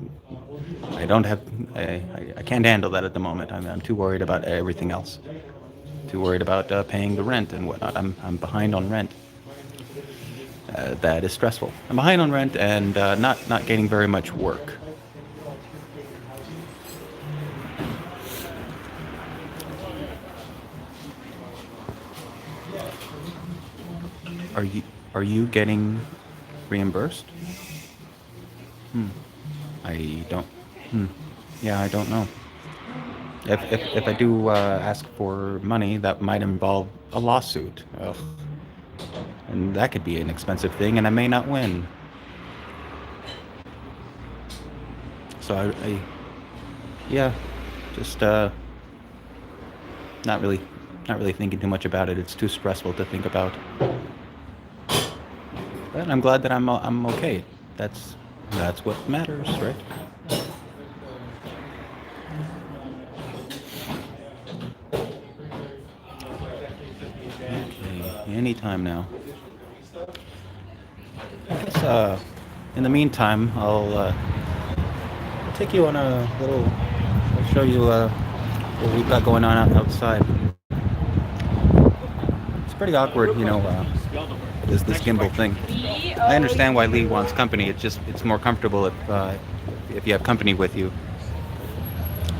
don't have, I can't handle that at the moment. I'm too worried about everything else. Too worried about paying the rent and whatnot. I'm behind on rent. That is stressful. I'm behind on rent and not getting very much work. Are you getting reimbursed? I don't. Yeah, I don't know. If I do ask for money, that might involve a lawsuit. Ugh. And that could be an expensive thing, and I may not win. So just not really thinking too much about it. It's too stressful to think about. But I'm glad that I'm okay. That's what matters, right? Okay, anytime now. I guess in the meantime, I'll take you on a little. I'll show you what we've got going on outside. It's pretty awkward, this gimbal thing. I understand why Lee wants company. It's more comfortable if you have company with you.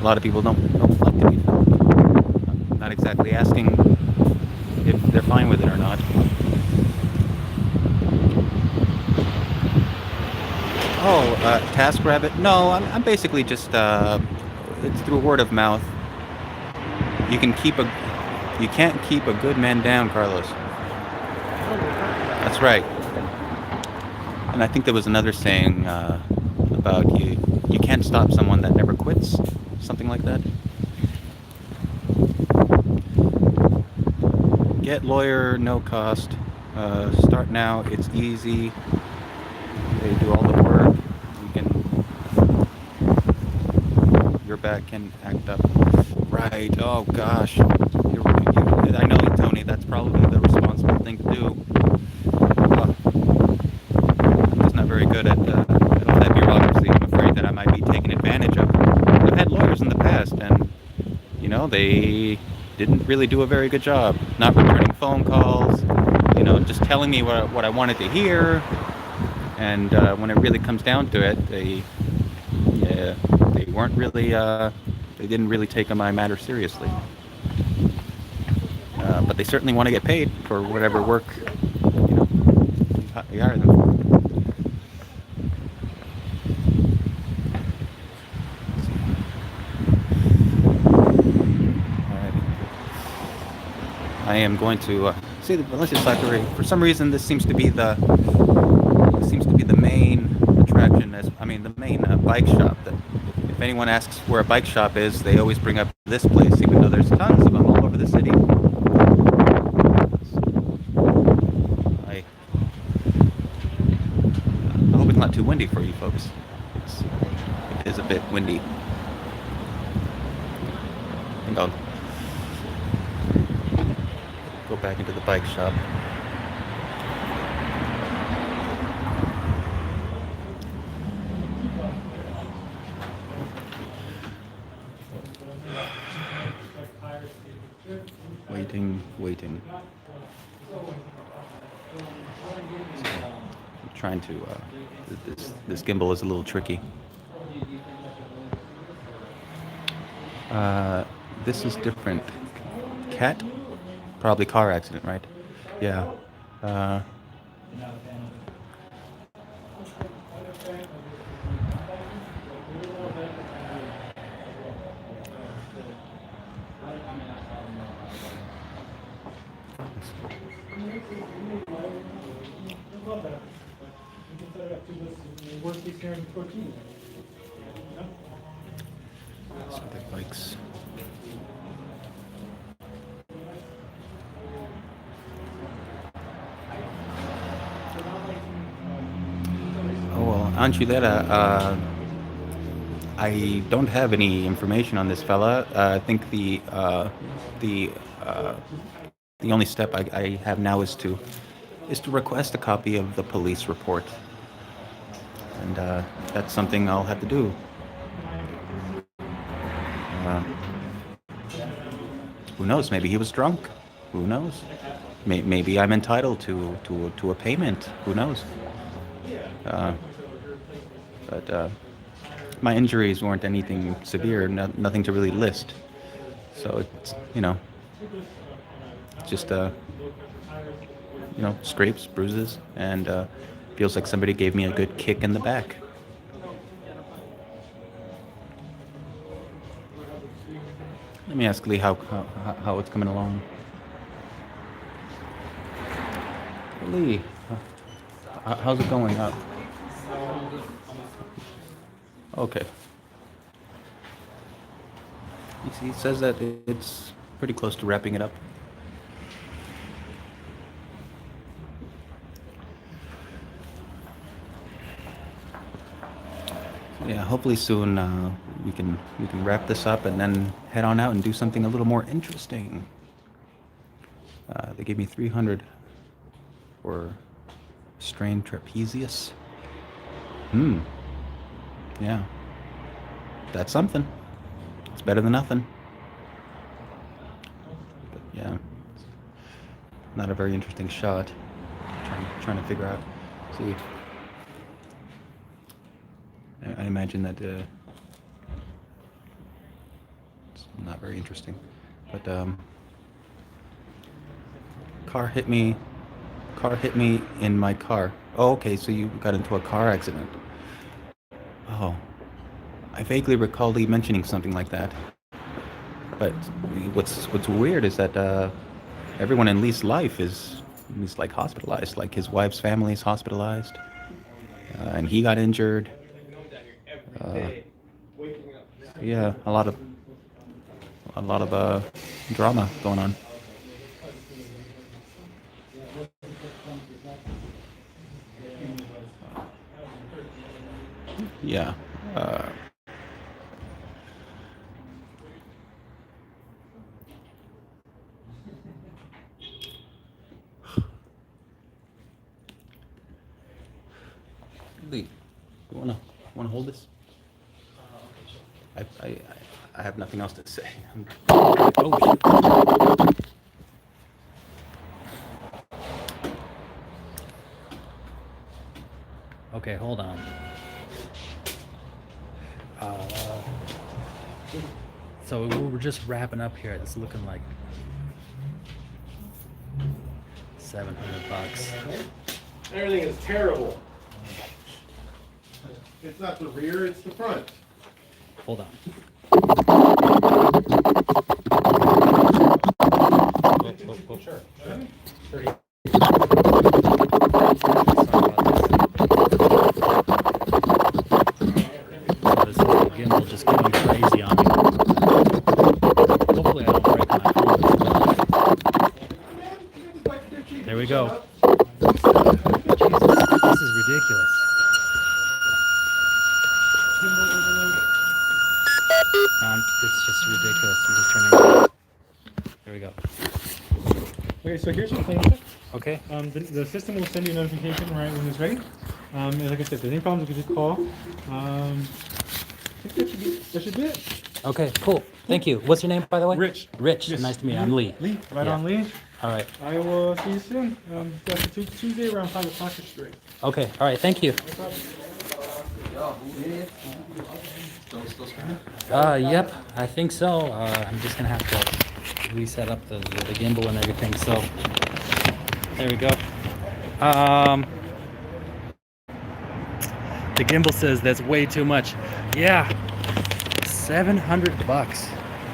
A lot of people don't like to be. Not exactly asking if they're fine with it or not. Oh, TaskRabbit? No, I'm basically just it's through word of mouth. You can't keep a good man down, Carlos. That's right. And I think there was another saying about you can't stop someone that never quits, something like that. Get lawyer, no cost. Start now. It's easy. They do all the work. Your back can act up. Right. Oh gosh. I know, Tony. That's probably the responsible thing to do. I'm just not very good at all that bureaucracy. I'm afraid that I might be taken advantage of. I've had lawyers in the past, and they didn't really do a very good job. Not returning phone calls. Just telling me what I wanted to hear. And when it really comes down to it, they weren't really. They didn't really take my matter seriously. But they certainly want to get paid for whatever work you hire them for. I am going to see the Valencia Cyclery. For some reason, this seems to be the main attraction. The main bike shop. That if anyone asks where a bike shop is, they always bring up this place, even though there's tons of them all over the city. I hope it's not too windy for you folks. It is a bit windy. I think I'll go back into the bike shop. Waiting. I'm trying to. This gimbal is a little tricky. This is different. Cat? Probably car accident, right? Yeah. So the bikes. Oh well, Anchuleta, I don't have any information on this fella. I think the only step I have now is to request a copy of the police report, and that's something I'll have to do. Who knows? Maybe he was drunk. Who knows? Maybe I'm entitled to a payment. Who knows? But my injuries weren't anything severe. Nothing to really list. So it's just scrapes, bruises, and feels like somebody gave me a good kick in the back. Let me ask Lee how it's coming along. Lee, how's it going up? Okay. He says that it's pretty close to wrapping it up. Yeah, hopefully soon we can wrap this up and then head on out and do something a little more interesting. They gave me 300 for strained trapezius. Yeah, that's something. It's better than nothing. But yeah, not a very interesting shot. Trying trying to figure out. See, I imagine that it's not very interesting, but car hit me in my car. Oh, okay, so you got into a car accident. Oh, I vaguely recall Lee mentioning something like that. But what's weird is that everyone in Lee's life is like hospitalized. Like his wife's family is hospitalized, and he got injured. Yeah, a lot of drama going on. Yeah. Lee, you wanna hold this? I have nothing else to say. Oh shit. Okay, hold on. So we're just wrapping up here. It's looking like $700. Everything is terrible. It's not the rear, it's the front. Hold on. Sure. This gimbal just going crazy on me. Hopefully I don't break my phone. There we go. Jesus, this is ridiculous. It's just ridiculous. I'm just turning it on. There we go. Okay, so here's your claim check. Okay. The system will send you a notification right when it's ready. And like I said, if there's any problems, you can just call. I think that should be it. Okay, cool. Thank you. What's your name, by the way? Rich. Rich. Yes. Nice to meet you. I'm Lee. Lee, right Yeah. on Lee. All right. I will see you soon. That's Tuesday around 5 o'clock is straight. Okay. All right. Thank you. No problem. Yep. I think so. I'm just gonna have to reset up the gimbal and everything. So there we go. The gimbal says that's way too much. Yeah. $700.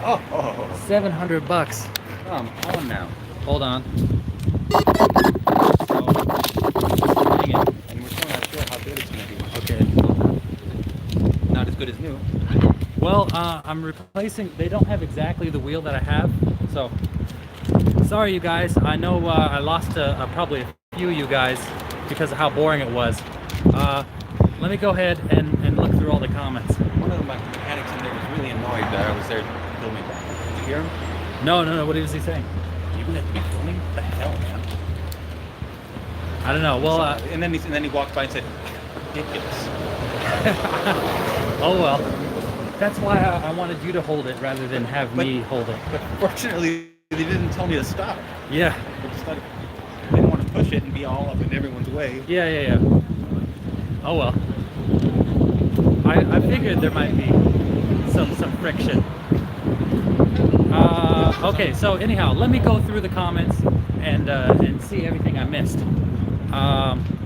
Oh, 700 bucks. come on now. Hold on. Dang it. And we're still not sure how good it's gonna be. Okay. Not as good as new. Well, I'm replacing. They don't have exactly the wheel that I have, so sorry, you guys. I know I lost probably a few of you guys because of how boring it was. Let me go ahead and look through all the comments. One of my mechanics in there was really annoyed that I was there to film me back. Did you hear him? No. What was he saying? You even have to be filming? What the hell, man? I don't know. Well, and then he walked by and said, ridiculous. oh well. That's why I wanted you to hold it rather than have me hold it. But fortunately, they didn't tell me to stop. Yeah. They just thought they didn't want to push it and be all up in everyone's way. Yeah. Oh well. I figured there might be some friction. Okay, so anyhow, let me go through the comments and see everything I missed.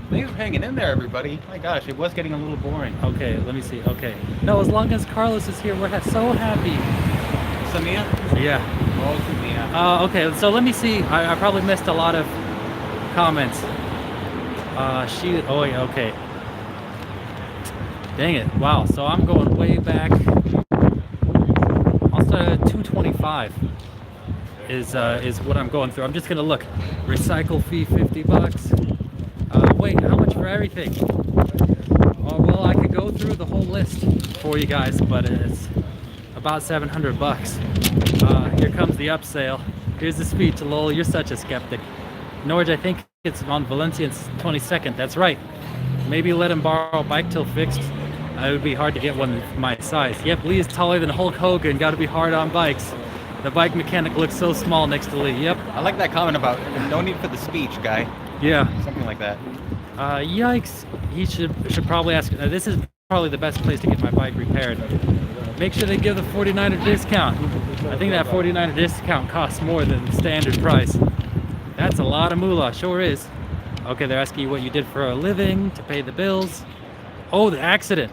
Thanks for hanging in there, everybody. My gosh, it was getting a little boring. Okay, let me see. Okay. No, as long as Carlos is here, we're so happy. Samia? Yeah. Oh, Samia. Okay, so let me see. I probably missed a lot of comments. Oh, yeah, okay. Dang it. Wow, so I'm going way back. Also, 225 is what I'm going through. I'm just gonna look. Recycle fee $50. Wait, how much for everything? Oh, well, I could go through the whole list for you guys, but it's about $700. Here comes the upsell. Here's the speech. Lol, you're such a skeptic. Norge, I think it's on Valencia 22nd. That's right. Maybe let him borrow a bike till fixed. It would be hard to get one my size. Yep, Lee is taller than Hulk Hogan. Got to be hard on bikes. The bike mechanic looks so small next to Lee. Yep. I like that comment about no need for the speech, guy. Yeah. Something like that. Yikes. He should probably ask. This is probably the best place to get my bike repaired. Make sure they give the 49er discount. I think that 49er discount costs more than the standard price. That's a lot of moolah, sure is. Okay, they're asking you what you did for a living to pay the bills. Oh, the accident.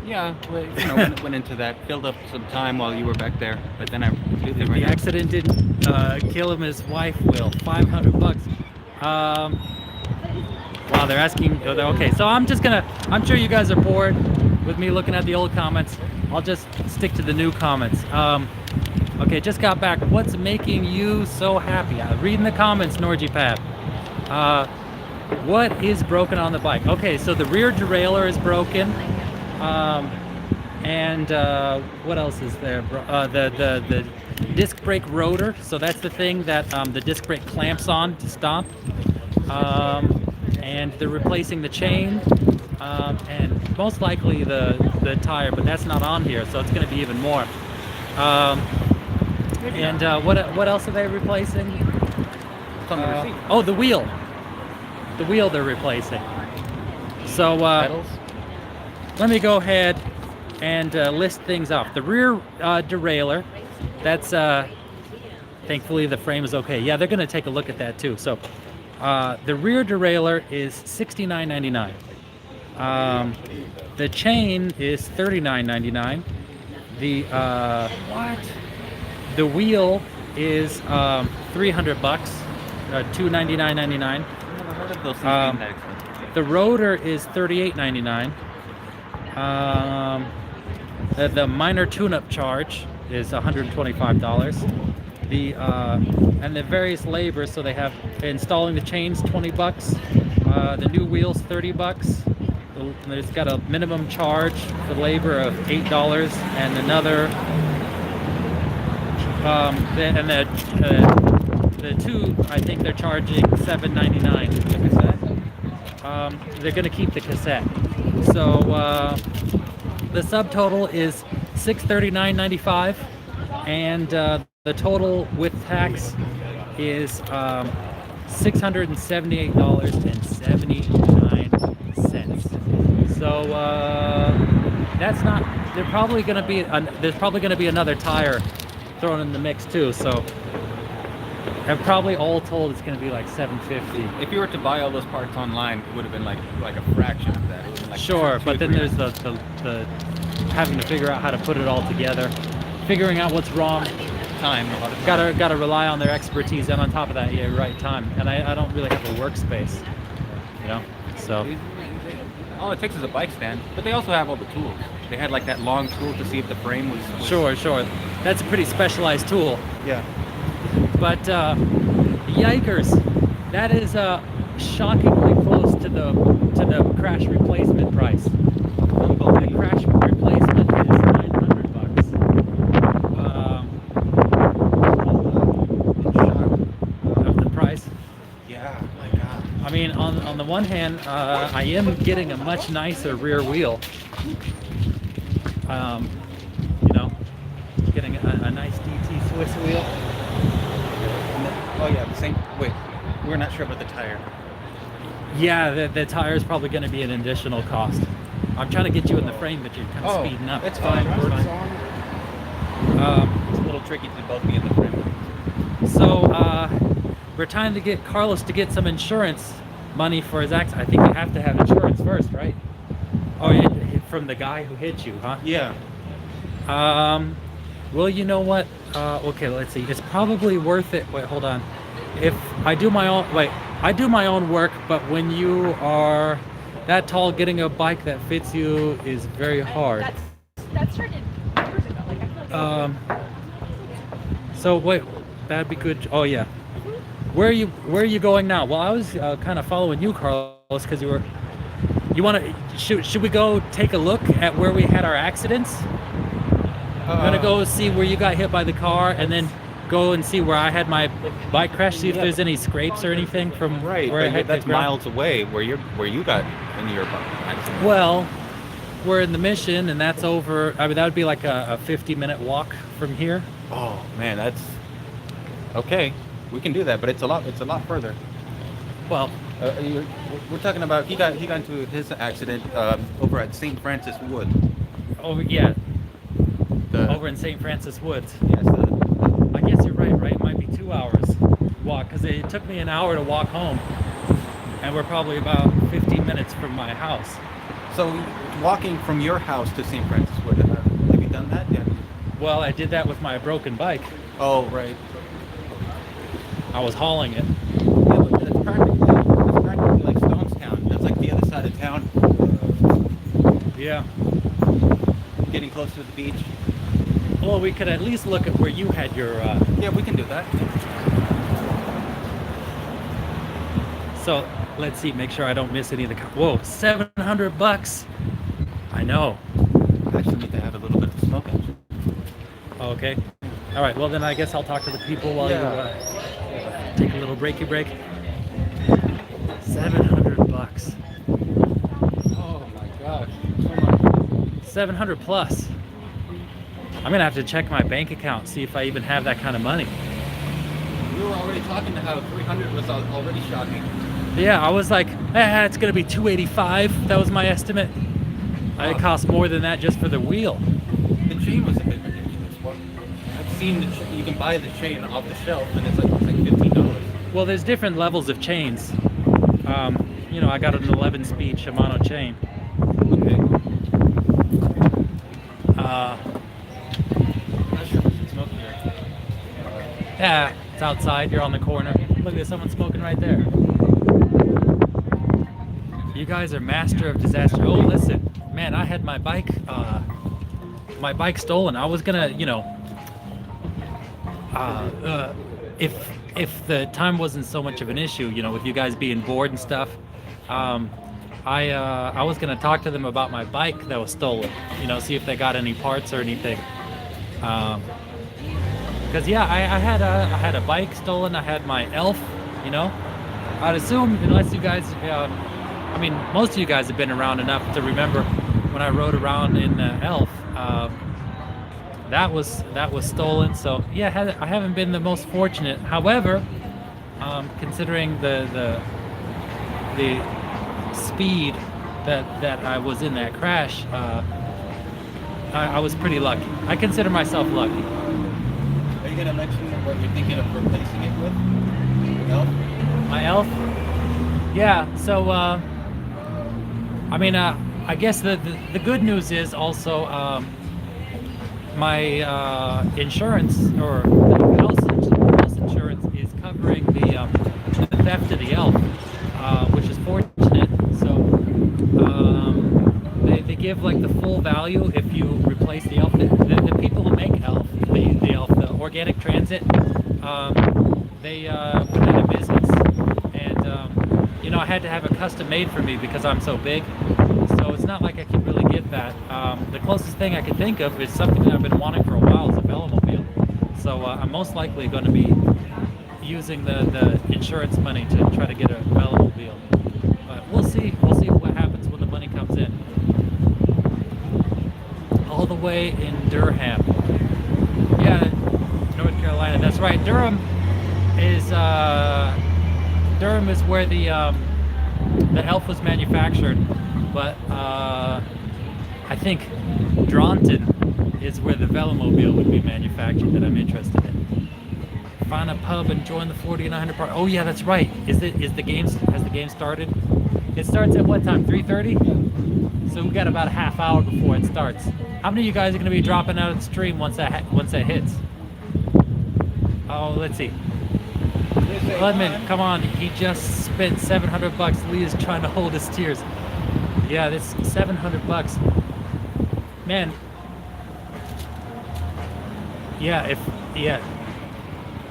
Yeah, well, you know, went into that, filled up some time while you were back there, but then I completely ran The out. accident didn't kill him. His wife will. $500. Wow, they're asking. Okay, so I'm sure you guys are bored with me looking at the old comments. I'll just stick to the new comments. Okay, just got back. What's making you so happy? Reading the comments, Norgipad. What is broken on the bike? Okay, so the rear derailleur is broken. And what else is there? The disc brake rotor. So that's the thing that the disc brake clamps on to stop. And they're replacing the chain. And most likely the tire, but that's not on here, so it's going to be even more. What else are they replacing? It's on the receipt. Oh, the wheel. The wheel they're replacing. So Pedals. let me go ahead and list things off. The rear derailleur, that's thankfully the frame is okay. Yeah, they're going to take a look at that too. So the rear derailleur is $69.99. The chain is $39.99. The wheel is $300, $299.99. Never heard of those things being that expensive. The rotor is $38.99. The minor tune-up charge is $125. And the various labors, so they have installing the chains, $20. The new wheels, $30. It's got a minimum charge for labor of $8 and another. The two, I think they're charging $7.99. They're going to keep the cassette. So the subtotal is $639.95, and the total with tax is $678.79. So that's not. There's probably going to be another tire thrown in the mix too. So. And probably all told, it's going to be like $750. If you were to buy all those parts online, it would have been like a fraction of that. It would have been like Sure, two but or then three. there's the having to figure out how to put it all together, figuring out what's wrong. time. A lot of time. Gotta rely on their expertise, and on top of that, right time. And I don't really have a workspace, you know. So All it takes is a bike stand, but they also have all the tools. They had like that long tool to see if the frame was sure, that's a pretty specialized tool. Yeah. But yikers, that is shockingly close to the crash replacement price. The crash replacement is $900. Of the price. Yeah, my God. I mean, on the one hand, I am getting a much nicer rear wheel. You know, getting a nice DT Swiss wheel. Oh yeah, the same. Wait, we're not sure about the tire. Yeah, the tire is probably going to be an additional cost. I'm trying to get you in the frame, but you're kind of speeding up. It's fine. It's fine. It's a little tricky to both be in the frame. So we're trying to get Carlos to get some insurance money for his accident. I think you have to have insurance first, right? Oh, yeah, from the guy who hit you, huh? Yeah. Well, you know what? Okay, let's see. It's probably worth it. Wait, hold on. If I do my own, I do my own work, but when you are that tall, getting a bike that fits you is very hard. That started years ago. Like I feel like So wait, that'd be good. Oh yeah. Where are you going now? Well, I was kind of following you, Carlos, because you want to? Should we go take a look at where we had our accidents? I'm gonna go see where you got hit by the car, and then go and see where I had my bike crash. See if there's any scrapes or anything from Right. where I But hit that's the ground. miles away where you got into your accident. Well, we're in the Mission, and that's over. I mean, that would be like a 50-minute walk from here. Oh man, that's okay. We can do that, but it's a lot further. Well, We're talking about he got into his accident over at St. Francis Wood. over yeah, The, over in St. Francis Woods. yes, I guess you're right. Right, it might be 2 hours walk because it took me an hour to walk home, and we're probably about 15 minutes from my house. so walking from your house to St. Francis Wood. Have you done that yet? Well, I did that with my broken bike. Oh, right. I was hauling it. Yeah, but it's practically like Stonestown. That's like the other side of town. Yeah. Getting close to the beach. Well, we could at least look at where you had your. Yeah, we can do that. So let's see. Make sure I don't miss any of the. Whoa, $700. I know. I actually need to have a little bit of smoke action. Okay. All right. Well, then I guess I'll talk to the people while you take a little breaky break. $700. Oh my gosh. 700 plus. I'm gonna have to check my bank account, see if I even have that kind of money. We were already talking to how 300 was already shocking. Yeah, I was like, it's gonna be 285. That was my estimate. It cost more than that just for the wheel. The chain was a bit ridiculous. I've seen you can buy the chain off the shelf and it's like $15. Well, there's different levels of chains. You know, I got an 11-speed Shimano chain. Okay. Not sure if we should smoke here. Yeah, it's outside. You're on the corner. Look at someone smoking right there. You guys are master of disaster. Oh, listen, man, I had my bike stolen. I was gonna, you know, if the time wasn't so much of an issue, you know, with you guys being bored and stuff, I was gonna talk to them about my bike that was stolen. You know, see if they got any parts or anything. Because yeah, I had a bike stolen. I had my Elf. You know, I'd assume unless you guys, I mean, most of you guys have been around enough to remember when I rode around in Elf. That was stolen. So yeah, I haven't been the most fortunate. However, considering the speed that I was in that crash, I was pretty lucky. I consider myself lucky. Are you gonna mention what you're thinking of replacing it with? No? My Elf? Yeah, so I mean, I guess the good news is also my insurance or the house insurance is covering the theft of the Elf, which is fortunate. So they give like the full value if you replace the Elf. The people who make Elf, the Elf, the Organic Transit, they put out of business, and you know, I had to have it custom made for me because I'm so big. So it's not like I can really get that. The closest thing I can think of is something that I've been wanting for a while is a Velomobile. So I'm most likely going to be using the insurance money to try to get a Velomobile. But we'll see. We'll see what happens when the money comes in. All the way in Durham. Yeah, North Carolina. That's right. Durham is where the Elf was manufactured. But I think Drawnton is where the Velomobile would be manufactured that I'm interested in. Find a pub and join the 4900 party. Oh yeah, that's right. Has the game started? It starts at what time? 3:30. So we got about a half hour before it starts. How many of you guys are going to be dropping out of the stream once that hits? Oh, let's see. Clement, come on. He just spent $700. Lee is trying to hold his tears. Yeah, this $700. Man. Yeah,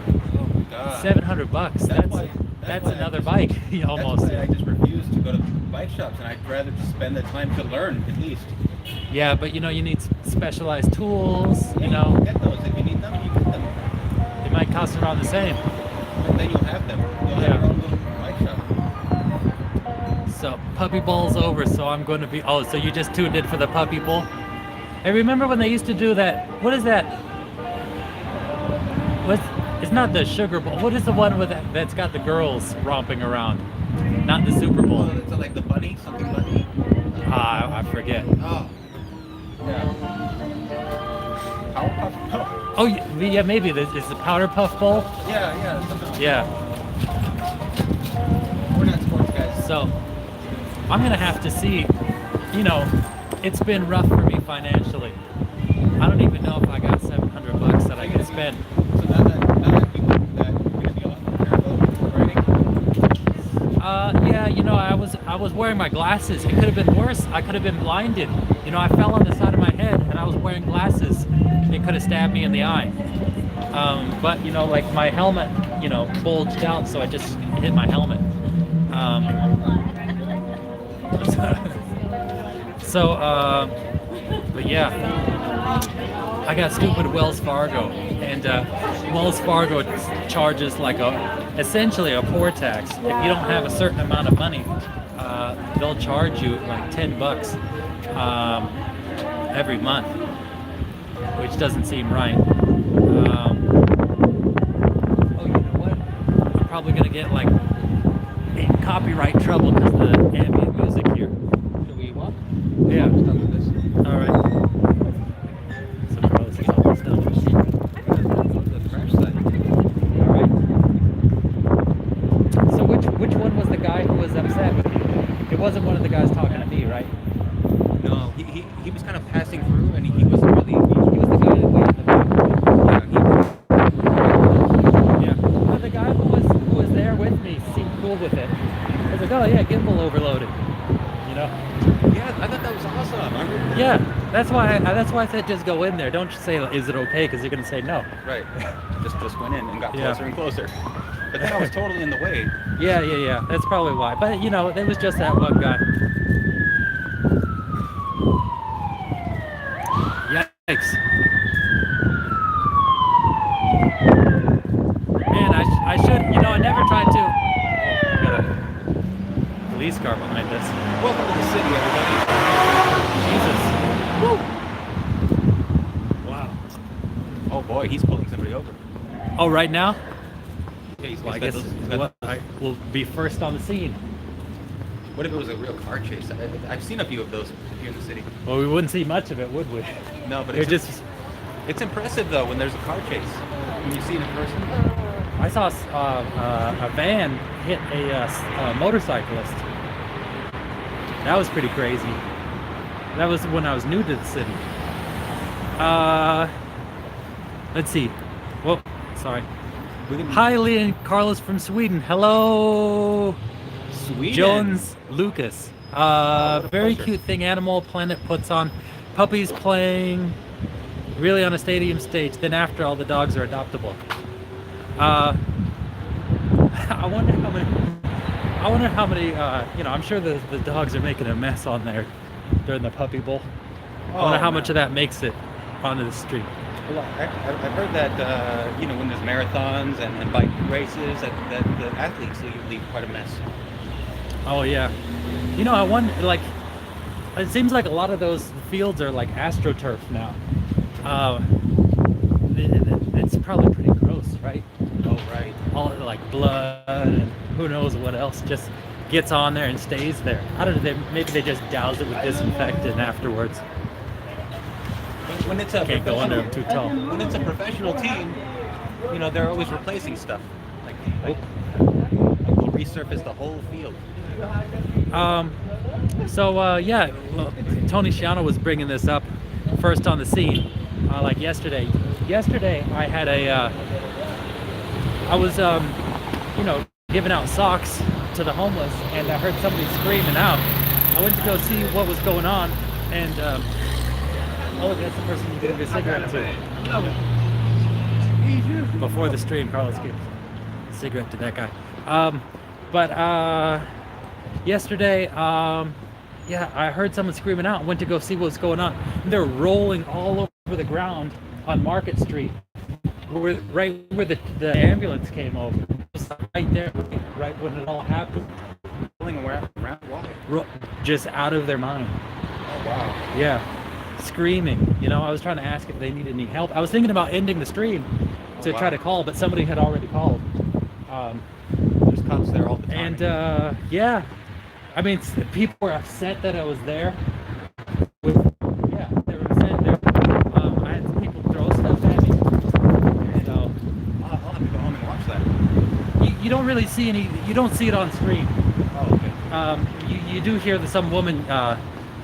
Oh my god. $700. That's another bike almost. That's why I just refuse to go to bike shops, and I'd rather just spend the time to learn at least. Yeah, but you know, you need specialized tools. You You know, get those if you need them. You get them. they might cost around the same. And then you'll have them. You'll have your own little bike shop. So puppy ball's over. So I'm going to be. Oh, so you just tuned in for the puppy ball? Hey, remember when they used to do that? What is that? It's not the sugar bowl. What is the one with that's got the girls romping around? not the Super Bowl. Oh, it's like the bunny, something bunny. I forget. Oh. Yeah. Powerpuff. Oh yeah, maybe it's the Powder Puff Bowl. Yeah, something. Yeah. We're not sports guys. So I'm gonna have to see. You know, it's been rough for me financially. I don't even know if I got $700 that I can spend. So now that you think that you're gonna be a lot more careful riding. Yeah, you know, I was wearing my glasses. It could have been worse. I could have been blinded. You know, I fell on the side of my head and I was wearing glasses. It could have stabbed me in the eye. But you know, like my helmet, you know, bulged out, so I just hit my helmet. But yeah, I got stupid Wells Fargo, and Wells Fargo charges like essentially a poor tax. If you don't have a certain amount of money, they'll charge you like $10 every month, which doesn't seem right. Oh, you know what? I'm probably gonna get like in copyright trouble because of the ambient music here. Should we walk? Yeah. I'm done with this. All right. So Carlos is almost done. The crash site. All right. So which one was the guy who was upset with me? It wasn't one of the guys talking to me, right? No, he was kind of passing through, and he wasn't really. He was the guy that waited in the back. Yeah, But the guy who was there with me seemed cool with it. I was like, oh yeah, gimbal overloaded. You know? yeah, I thought that was awesome. Yeah. That's why I said just go in there. Don't just say is it okay, because you're gonna say no. Right. Just went in and got Yeah. closer and closer. But then I was totally in the way. Yeah. That's probably why. But you know, it was just that one guy. Yikes. Man, I should, you know, I never tried to. Oh, we got a police car behind us. Welcome to the city, everybody. Jesus. Woo. Wow. Oh boy, he's pulling somebody over. Oh, right now? Yeah, Well, I guess I will be first on the scene. What if it was a real car chase? I've seen a few of those here in the city. Well, we wouldn't see much of it, would we? No, but They're it's just. it's impressive though when there's a car chase. When you see it in person. I saw a van hit a motorcyclist. That was pretty crazy. That was when I was new to the city. Let's see. Whoa, sorry. Hi, Lee and Carlos from Sweden. Hello, Sweden. Jones Lucas. what a Very pleasure. cute thing Animal Planet puts on. Puppies playing, really on a stadium stage. Then after all, the dogs are adoptable. I wonder how many. You know, I'm sure the dogs are making a mess on there during the puppy bowl. I wonder how much of that makes it onto the street. Well, I've heard that you know, when there's marathons and bike races, that the athletes leave quite a mess. Oh yeah. You know, I wonder, like, it seems like a lot of those fields are like AstroTurf now. It's probably pretty gross, right? Oh right. All like blood and who knows what else just gets on there and stays there. I don't know. Maybe they just douse it with disinfectant afterwards. When it's a Can't go under them too tall. When it's a professional team, you know, they're always replacing stuff. Like they'll resurface the whole field. Yeah, well, Tony Schiano was bringing this up first on the scene, like yesterday. Yesterday, I had I was, you know, giving out socks to the homeless, and I heard somebody screaming out. I went to go see what was going on, and oh, that's the person you gave a cigarette to. Before the stream, Carlos gave a cigarette to that guy. Yesterday, yeah, I heard someone screaming out. Went to go see what was going on. They're rolling all over the ground on Market Street, right where the ambulance came over. Just right there, right when it all happened. Rolling around why? Just out of their mind. Oh wow. Yeah, screaming. You know, I was trying to ask if they needed any help. I was thinking about ending the stream to try to call, but somebody had already called. There's cops there all the time. And yeah, I mean, people were upset that I was there. Yeah, they were upset. I had some people throw stuff at me. So I'll have to go home and watch that. you don't really see any. You don't see it on screen. Oh, okay. You do hear some woman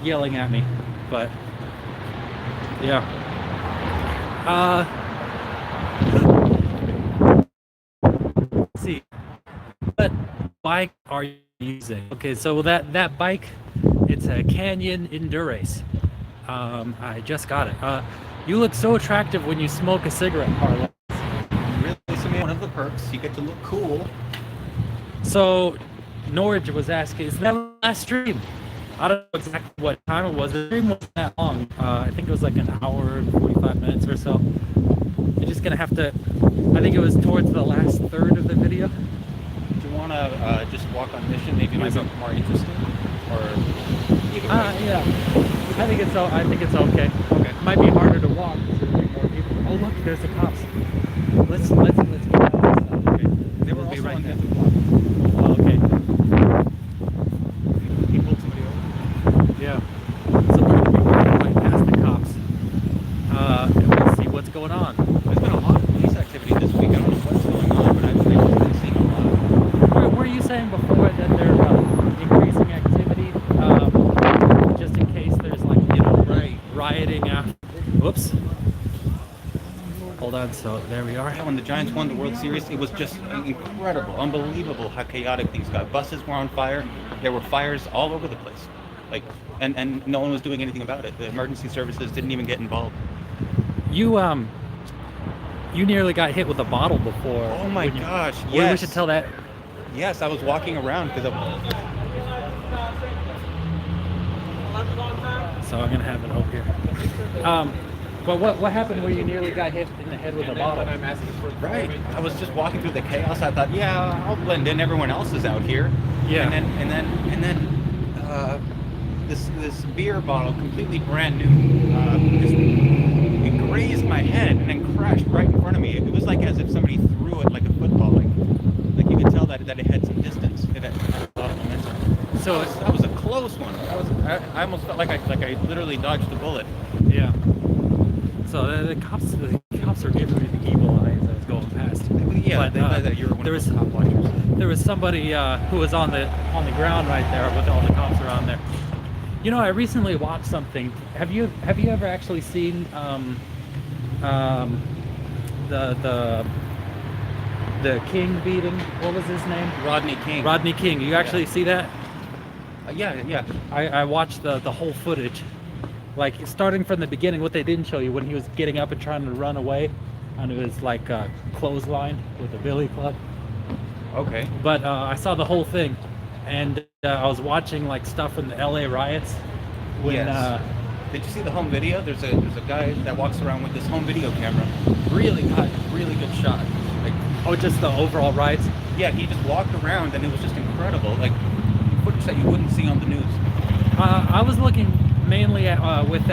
yelling at me, but yeah. Let's see, what bike are you using? Okay, so that bike, it's a Canyon Endurace. I just got it. You look so attractive when you smoke a cigarette, Carla. Really, so one of the perks, you get to look cool. So Norwich was asking, is that the last stream? I don't know exactly what time it was. The stream wasn't that long. I think it was like an hour and 45 minutes or so. You're just gonna have to, I think it was towards the last third of the video. Do you want to just walk on mission? Maybe it might be more interesting? Or either way? Yeah. I think it's okay. Okay. It might be harder to walk because there's more people. Oh look, there's the cops. Let's get out of this. Okay. They were We'll be also right on the there. other block. Oh, okay. He pulled somebody over. Yeah. So we're gonna be right past the cops. And we'll see what's going on. There's been a lot of police activity this week. I don't know what's going on, but I've been seeing a lot. Were you saying before that they're increasing activity, just in case there's like, rioting after? Whoops. Hold on, so there we are. Yeah, when the Giants won the World Series, it was just incredible, unbelievable how chaotic things got. Buses were on fire. There were fires all over the place. Like, and no one was doing anything about it. The emergency services didn't even get involved. You nearly got hit with a bottle before. Oh my gosh, We yes. should tell that. Yes, I was walking around because So I'm gonna have it over here. But what happened where you nearly got hit in the head with a bottle? right. I was just walking through the chaos. I thought, yeah, I'll blend in. Everyone else is out here. Yeah. And then this beer bottle, completely brand new, it grazed my head and then crashed right in front of me. It was like as if somebody threw it like a football. Like you could tell that it had some distance. It had a lot of momentum. So That was a close one. I almost felt like I literally dodged the bullet. yeah. So the cops are giving me the evil eye as I was going past. Yeah, But, they thought that you were one there of was the top watchers. there was somebody who was on the ground right there with all the cops around there. You know, I recently watched something. Have you ever actually seen the King beating? What was his name? Rodney King. Rodney King. You actually see that? Yeah. I watched the whole footage, like starting from the beginning. What they didn't show you when he was getting up and trying to run away, and it was like clotheslined with a billy club. Okay. But I saw the whole thing, and I was watching like stuff from the LA riots. When Yes. Did you see the home video? There's a guy that walks around with this home video camera. Really good shot. Like, oh, just the overall riots. yeah, he just walked around and it was just incredible. Like footage that you wouldn't see on the news. I was looking mainly at with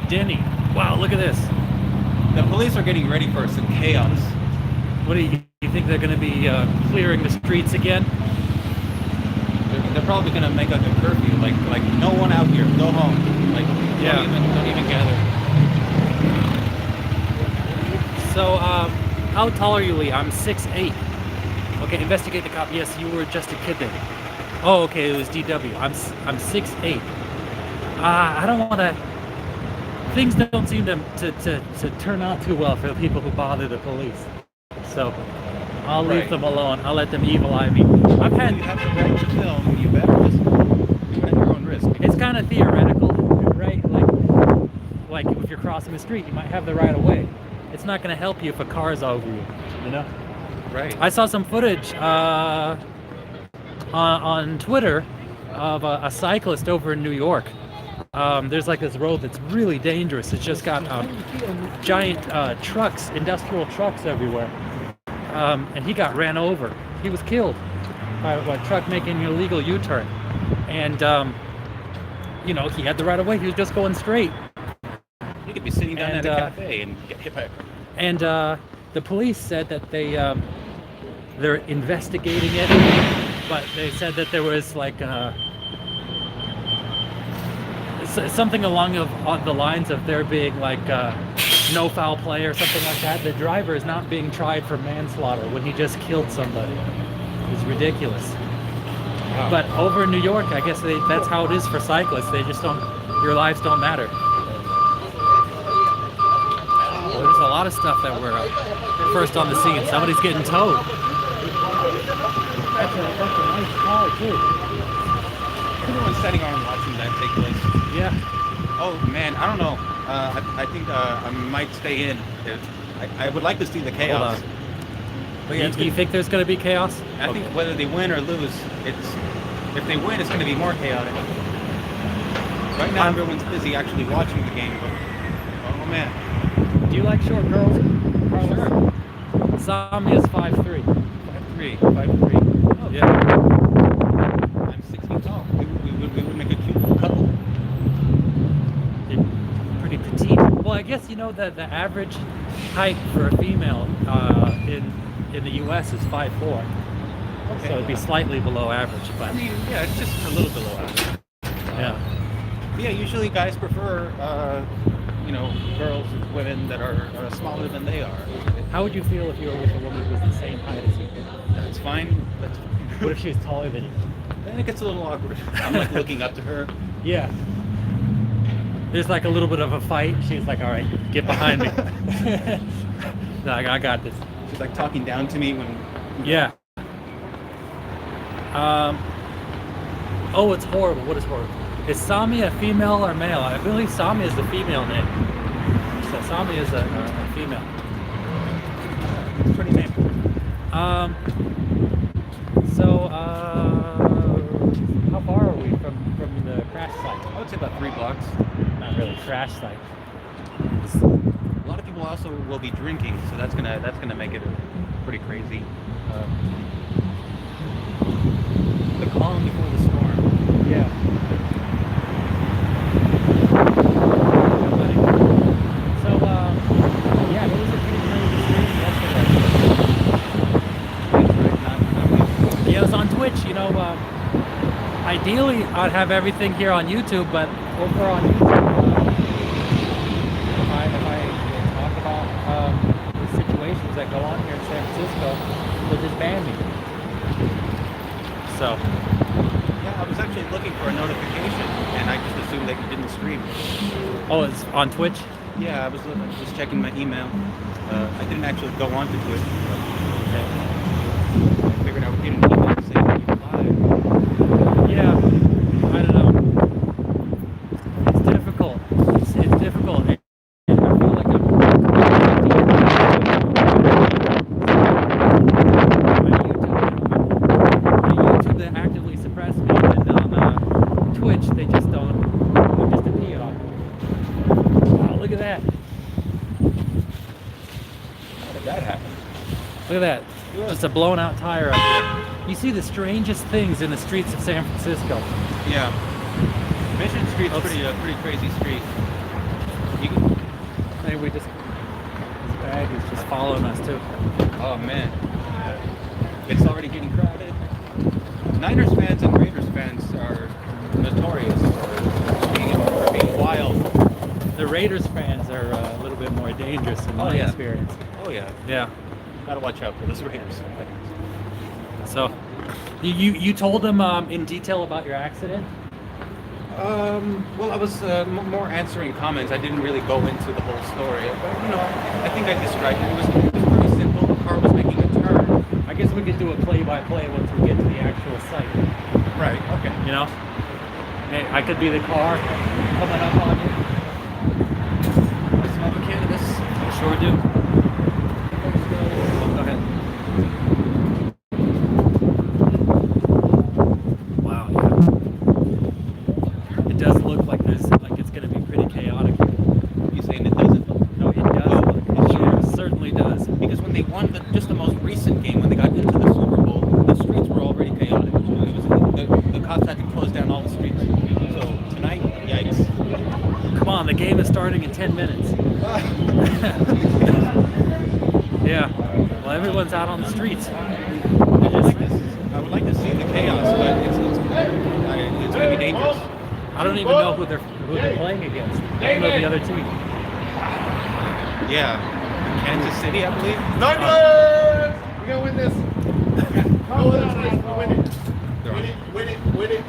Denny. Wow, look at this. The police are getting ready for some chaos. What do you think they're going to be clearing the streets again? They're probably gonna make like a curfew, like no one out here, go home. Like Yeah. don't even gather. So, how tall are you, Lee? I'm 6'8". Okay, investigate the cop. Yes, you were just a kid then. Oh, okay, it was DW. I'm 6'8". I don't want to. Things don't seem to turn out too well for the people who bother the police. So, I'll leave them alone. I'll let them evil eye me. I've had. You have to watch the film. You better just do it at your own risk. It's kind of theoretical, right? Like if you're crossing the street, you might have the right of way. It's not going to help you if a car's over you, you know? Right. I saw some footage on Twitter of a cyclist over in New York. There's like this road that's really dangerous. It's just got giant trucks, industrial trucks everywhere. And he got ran over. He was killed by a truck making an illegal U-turn. And, you know, he had the right of way. He was just going straight. You could be sitting down at a cafe and get hit by a car. And the police said that they they're investigating it, but they said that there was like something along on the lines of there being like no foul play or something like that. The driver is not being tried for manslaughter when he just killed somebody. It's ridiculous. But over in New York, I guess that's how it is for cyclists. They just don't, your lives don't matter. There's a lot of stuff that we're first on the scene. Somebody's getting towed. That's a nice car too. Everyone's sitting on watching that take place. Yeah. Oh man, I don't know. I think I might stay in. I would like to see the chaos. Hold on. But yeah, Do you think there's going to be chaos? I think whether they win or lose, if they win, it's going to be more chaotic. Right now, everyone's busy actually watching the game. But, oh man. Do you like short girls? Sure. Sami is 5'3". 5'3". 5'3". Oh, Yeah. I'm 6 feet tall. We would make a cute little couple. They're pretty petite. Well, I guess you know that the average height for a female in the U.S. is 5'4". Okay. So it'd be slightly below average, I but mean, yeah, it's just a little below average. yeah. Yeah, usually guys prefer, girls, women that are smaller than they are. How would you feel if you were with a woman who was the same height as you? That's fine. What if she was taller than you? Then it gets a little awkward. I'm like looking up to her. Yeah. There's like a little bit of a fight. She's like, all right, get behind me. No, I got this. She's like talking down to me when. Yeah. Oh, it's horrible. What is horrible? Is Sami a female or male? I believe Sami is the female name. So Sami is a female. Pretty name. How far are we from the crash site? I would say about 3 blocks. Not really crash site. A lot of people also will be drinking, so that's gonna make it pretty crazy. The calm before the storm. Yeah. So, yeah, it was a pretty crazy stream yesterday. Yeah, it was on Twitch, ideally I'd have everything here on YouTube, but over on YouTube, if I talk about the situations that go on here in San Francisco, they'll just ban me. So, Yeah, I was actually looking for a notification, and I just assumed that you didn't stream. oh, it's on Twitch? Yeah, I was just checking my email. I didn't actually go on to Twitch. Okay. I figured I would get an email saying that you were live. Yeah, I don't know. It's difficult. It's difficult. And I feel like I'm YouTube, they actively suppress me, and on Twitch, they just don't. They just appear on. Wow, look at that. How did that happen? Look at that. Just a blown out tire up there. You see the strangest things in the streets of San Francisco. Yeah. Mission Street's Oops. pretty crazy street. Maybe we just. This bag is just following us too. Oh man, it's already getting crowded. Niners fans and Raiders fans are notorious for being wild. The Raiders fans are a little bit more dangerous in my yeah. experience. Oh yeah, Yeah. gotta watch out for those Raiders fans. So, you told them in detail about your accident? Well, I was more answering comments. I didn't really go into the whole story, but I think I described it. It was pretty simple. The car was making a turn. I guess we could do a play-by-play once we get to the actual site. Right. Okay. Hey, I could be the car coming up on you. Smoke a cannabis. I sure do. Go ahead. Wow. Yeah. It does look like it's going to be pretty chaotic. You saying it doesn't? No, it does. It sure certainly does. Because when they won just the most recent game, when they got into the Super Bowl, the streets were already chaotic. The cops had to close down all the streets. So tonight, yikes. Come on, the game is starting in 10 minutes. Yeah. Well, everyone's out on the streets. would like to see the chaos, but it's going to be dangerous. I don't even know who they're playing against. I don't know the other team. Yeah, Kansas City, I believe. Nuggets! We're gonna win this. We'll win it. Win it.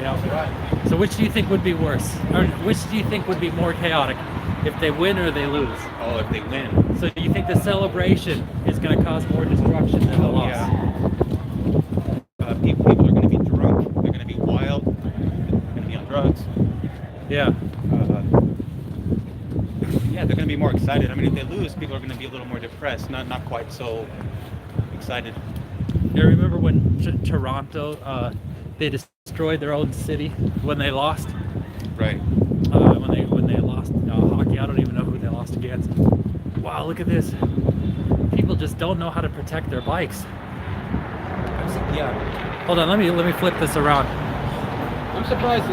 Yeah. So which do you think would be worse, or which do you think would be more chaotic, if they win or they lose? Oh, if they win. So you think the celebration is going to cause more destruction than the loss? Yeah. People are going to be drunk. They're going to be wild. They're going to be on drugs. Yeah. Yeah, they're going to be more excited. I mean, if they lose, people are going to be a little more depressed, not quite so excited. Yeah, remember when Toronto, they destroyed their own city when they lost? Right. When they lost hockey, I don't even know who they lost against. Wow, look at this. People just don't know how to protect their bikes. Yeah. Hold on, let me flip this around. I'm surprised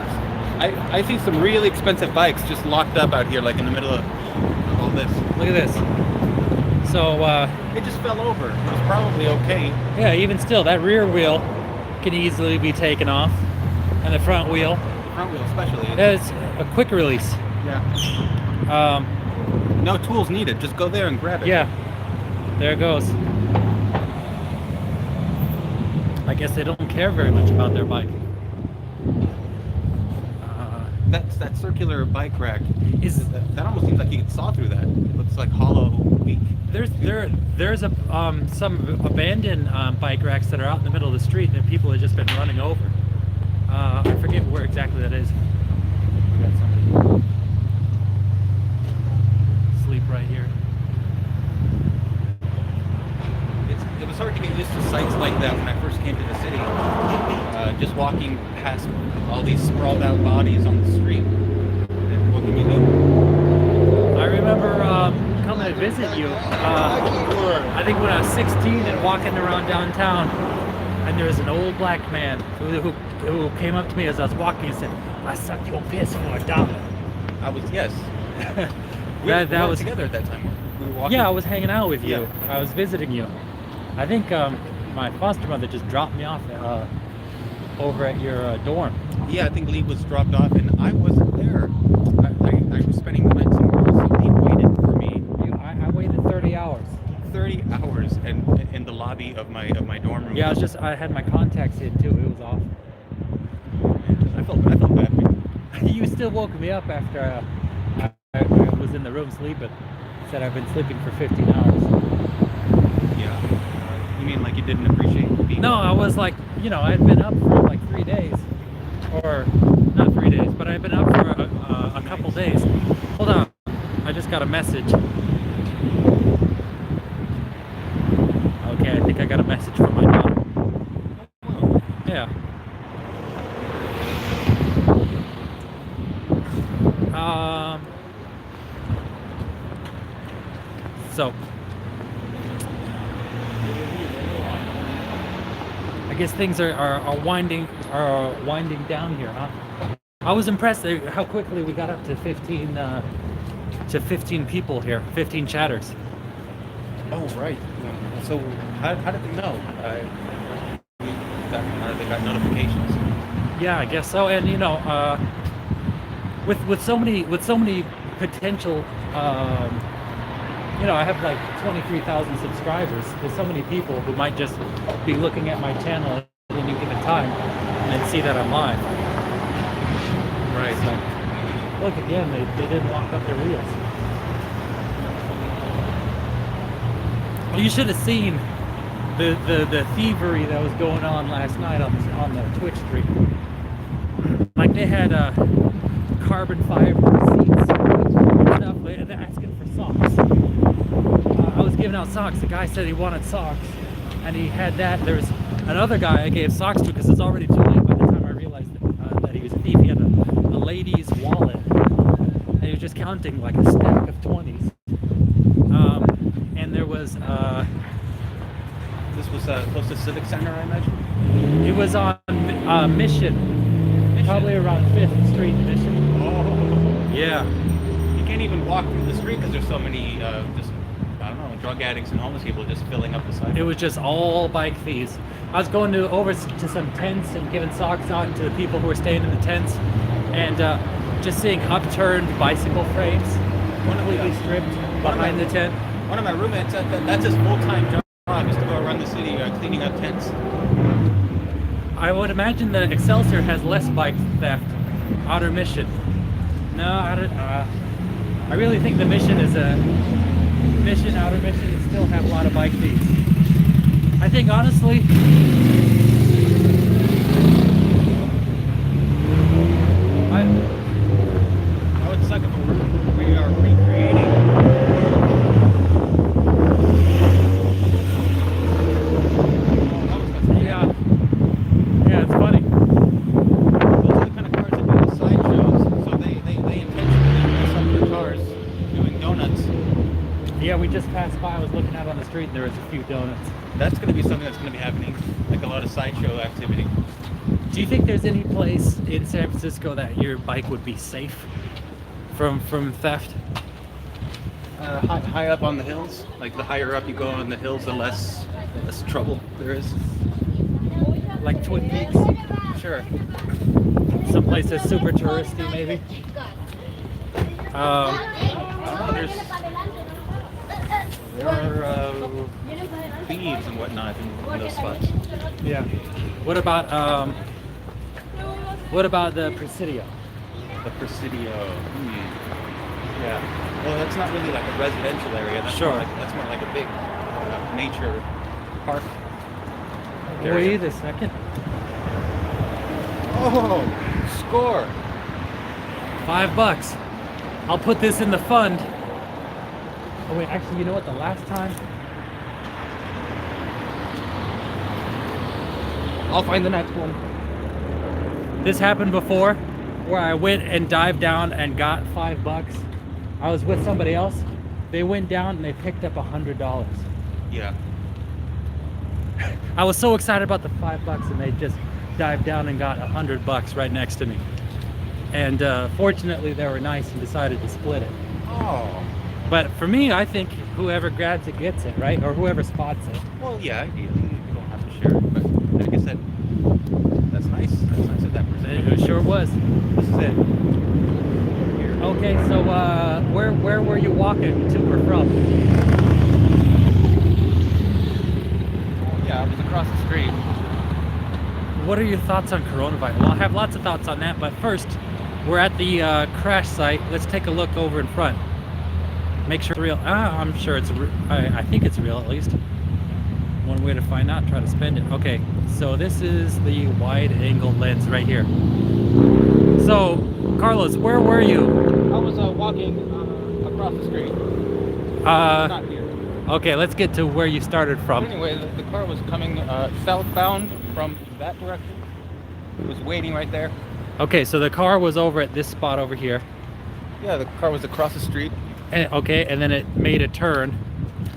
I see some really expensive bikes just locked up out here, like in the middle of all this. Look at this. So, It just fell over. It was probably okay. yeah, even still, that rear wheel can easily be taken off, and the front wheel, The front wheel especially. it's a quick release. Yeah. No tools needed. Just go there and grab it. Yeah, there it goes. I guess they don't care very much about their bike. That circular bike rack. Is That almost seems like you could saw through that. It looks like hollow weak. there's some abandoned bike racks that are out in the middle of the street that people have just been running over. I forget where exactly that is. We got somebody sleep right here. It was hard to get used to sights like that when I first came to the city. Just walking past all these sprawled out bodies on the street. And what can you do? I remember coming to visit you. I think when I was 16 and walking around downtown, and there was an old black man who came up to me as I was walking and said, "I sucked your piss for $1." I was, yes. That we were was together at that time. We were walking. Yeah, I was hanging out with you. Yeah. I was visiting you. I think my foster mother just dropped me off over at your dorm. Yeah, I think Lee was dropped off, and I wasn't there. I was spending the night somewhere else, so he waited for me. I waited 30 hours. 30 hours in the lobby of my dorm room. Yeah, I had my contacts in too. It was off. I felt bad. You still woke me up after I was in the room sleeping. Said I've been sleeping for 15 hours. Yeah. You mean like you didn't appreciate being? No, I was like, I'd been up for like 3 days. Or, not 3 days, but I'd been up for a couple days. Hold on. I just got a message. Okay, I think I got a message from my daughter. Yeah. So I guess things are winding down here, huh? I was impressed at how quickly we got up to 15 people here, 15 chatters. Oh, right. So how did they know? They got notifications. Yeah, I guess so. And with so many potential, I have like 23,000 subscribers. There's so many people who might just be looking at my channel at any given time and then see that I'm live. Right. So, look again, they didn't lock up their wheels. You should have seen the thievery that was going on last night on the Twitch stream. Like they had carbon fiber seats and stuff. They're asking for socks. I was giving out socks. The guy said he wanted socks, and he had that. There was another guy I gave socks to because it's already too late by the time I realized that he was a thief. He had a lady's wallet, and he was just counting like a stack of 20s. And there was This was close to Civic Center, I imagine. it was on Mission, probably around 5th Street, Mission. Oh. Yeah. You can't even walk through the street because there's so many just, I don't know, drug addicts and homeless people just filling up the sidewalk. It was just all bike thieves. I was going over to some tents and giving socks out to the people who were staying in the tents, and just seeing upturned bicycle frames, completely stripped behind the tent. One of my roommates said that's his full-time job, is to go around the city cleaning up tents. I would imagine that Excelsior has less bike theft. Outer Mission. No, I really think the Mission is a mission. Outer Mission and still have a lot of bike thieves. I think honestly, I would suck if we are recreating. yeah, it's funny. Those are the kind of cars that do the sideshows, so they intentionally mess up their cars doing donuts. Yeah, we just passed by. I was looking out on the street, and there was a few donuts. That's going to be something that's going to be happening, like a lot of sideshow activity. Do you think there's any place in San Francisco that your bike would be safe from theft? High up on the hills, like the higher up you go on the hills, the less trouble there is. Like Twin Peaks? Sure. Someplace that's super touristy, maybe? There are thieves and whatnot in those spots. Yeah. What about the Presidio? The Presidio. Yeah. Well, that's not really like a residential area. That's Sure. That's more like a big nature park. Wait a second. Oh, score! $5. I'll put this in the fund. Oh wait, actually, you know what? The last time I'll find the next one. this happened before, where I went and dived down and got $5. I was with somebody else. They went down and they picked up $100. Yeah. I was so excited about the $5 and they just dived down and got $100 right next to me. And fortunately they were nice and decided to split it. Oh. But for me, I think whoever grabs it gets it, right? Or whoever spots it. Well, yeah, ideally you don't have to share it, but like I said, that's nice. That's nice of that person. It sure was. This is it. Here. Okay, so where were you walking to or from? Yeah, I was across the street. What are your thoughts on coronavirus? Well, I have lots of thoughts on that, but first, we're at the crash site. Let's take a look over in front. Make sure it's real. I'm sure it's I think it's real at least. One way to find out, try to spend it. Okay, so this is the wide angle lens right here. So, Carlos, where were you? I was walking across the street. Not here. Okay, let's get to where you started from. Anyway, the car was coming southbound from that direction. It was waiting right there. Okay, so the car was over at this spot over here. Yeah, the car was across the street. And, okay, and then it made a turn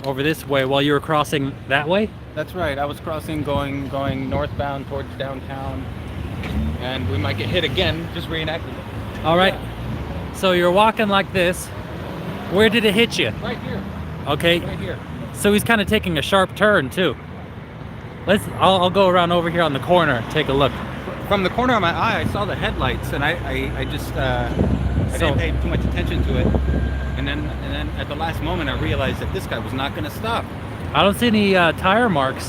over this way while you were crossing that way? That's right. I was crossing going northbound towards downtown. And we might get hit again, just reenacting it. All right. Yeah. So you're walking like this. Where did it hit you? Right here. Okay. Right here. So he's kind of taking a sharp turn too. I'll go around over here on the corner, take a look. From the corner of my eye, I saw the headlights, and I just I didn't pay too much attention to it. And then at the last moment, I realized that this guy was not going to stop. I don't see any tire marks.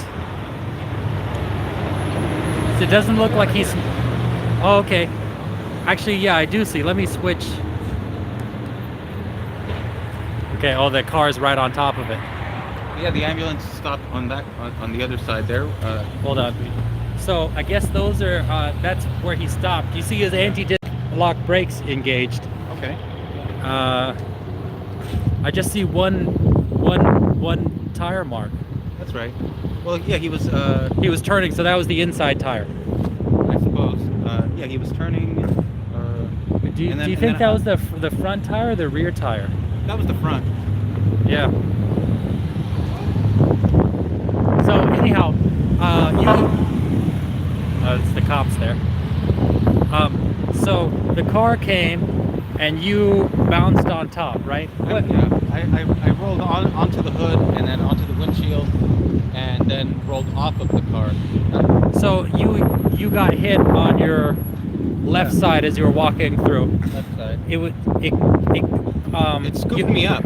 So it doesn't look like he's. Oh, okay. Actually, yeah, I do see. Let me switch. Okay. Oh, the car's right on top of it. Yeah, the ambulance stopped on the other side there. Hold on. So I guess those are. That's where he stopped. You see his anti-disc lock brakes engaged. Okay. I just see one tire mark. That's right. Well, yeah, he was. He was turning, so that was the inside tire. I suppose. Yeah, he was turning. Do you think that was the front tire or the rear tire? That was the front. Yeah. So anyhow, it's the cops there. So the car came, and you bounced on top, right? Yeah. I rolled onto the hood and then onto the windshield and then rolled off of the car. So you got hit on your left side as you were walking through. Left side. It It scooped me up.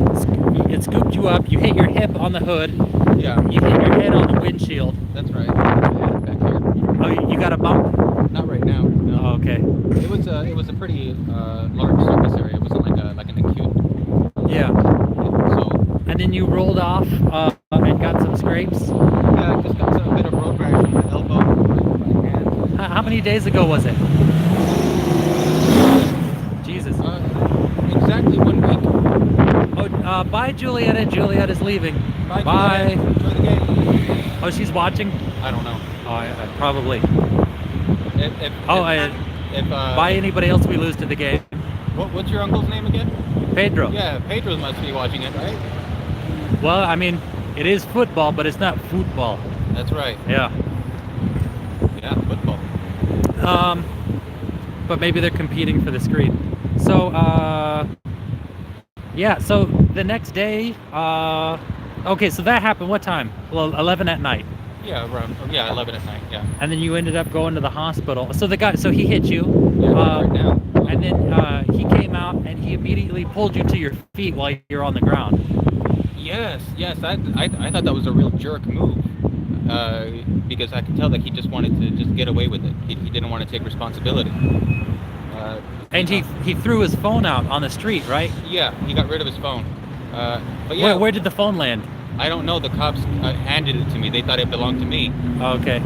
It scooped you up. You hit your hip on the hood. Yeah, You hit your head on the windshield. that's right. Back here. Oh, you got a bump? Not right now. No. Oh, okay. It was a pretty large surface area. It wasn't like an acute. Yeah. So And then you rolled off and got some scrapes. yeah, I just got a bit of road rash on my elbow, my hand. How many days ago was it? Jesus. Exactly 1 week. Oh, bye, Julietta. Juliet is leaving. Bye. Enjoy the game. Oh, she's watching? I don't know. Oh, probably. If Bye, anybody else we lose to the game. what's your uncle's name again? Pedro. Yeah, Pedro must be watching it, right? Well, I mean, it is football, but it's not football. That's right. Yeah. Yeah, football. But maybe they're competing for the screen. So, yeah, so the next day, okay, so that happened what time? Well, 11 at night. Yeah, around 11 at night. Yeah. And then you ended up going to the hospital. So the guy, so he hit you. Yeah, right now. And then he came out and he immediately pulled you to your feet while you're on the ground. Yes. I thought that was a real jerk move. Because I could tell that he just wanted to just get away with it. He didn't want to take responsibility. And he threw his phone out on the street, right? Yeah, he got rid of his phone. But yeah, Where did the phone land? I don't know. The cops handed it to me. They thought it belonged to me. Okay.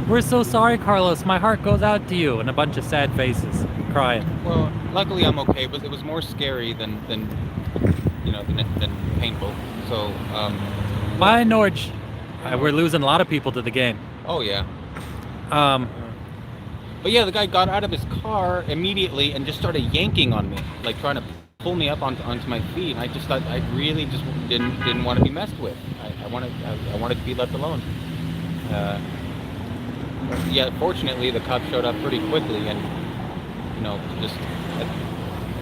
We're so sorry, Carlos. My heart goes out to you. And a bunch of sad faces crying. Well, luckily I'm okay. But it was more scary than painful. So. Bye, Norge. We're losing a lot of people to the game. Oh yeah. Um, But yeah, the guy got out of his car immediately and just started yanking on me, like trying to pull me up onto my feet. And I just thought I really just didn't want to be messed with. I wanted to be left alone. Yeah, fortunately the cops showed up pretty quickly, and just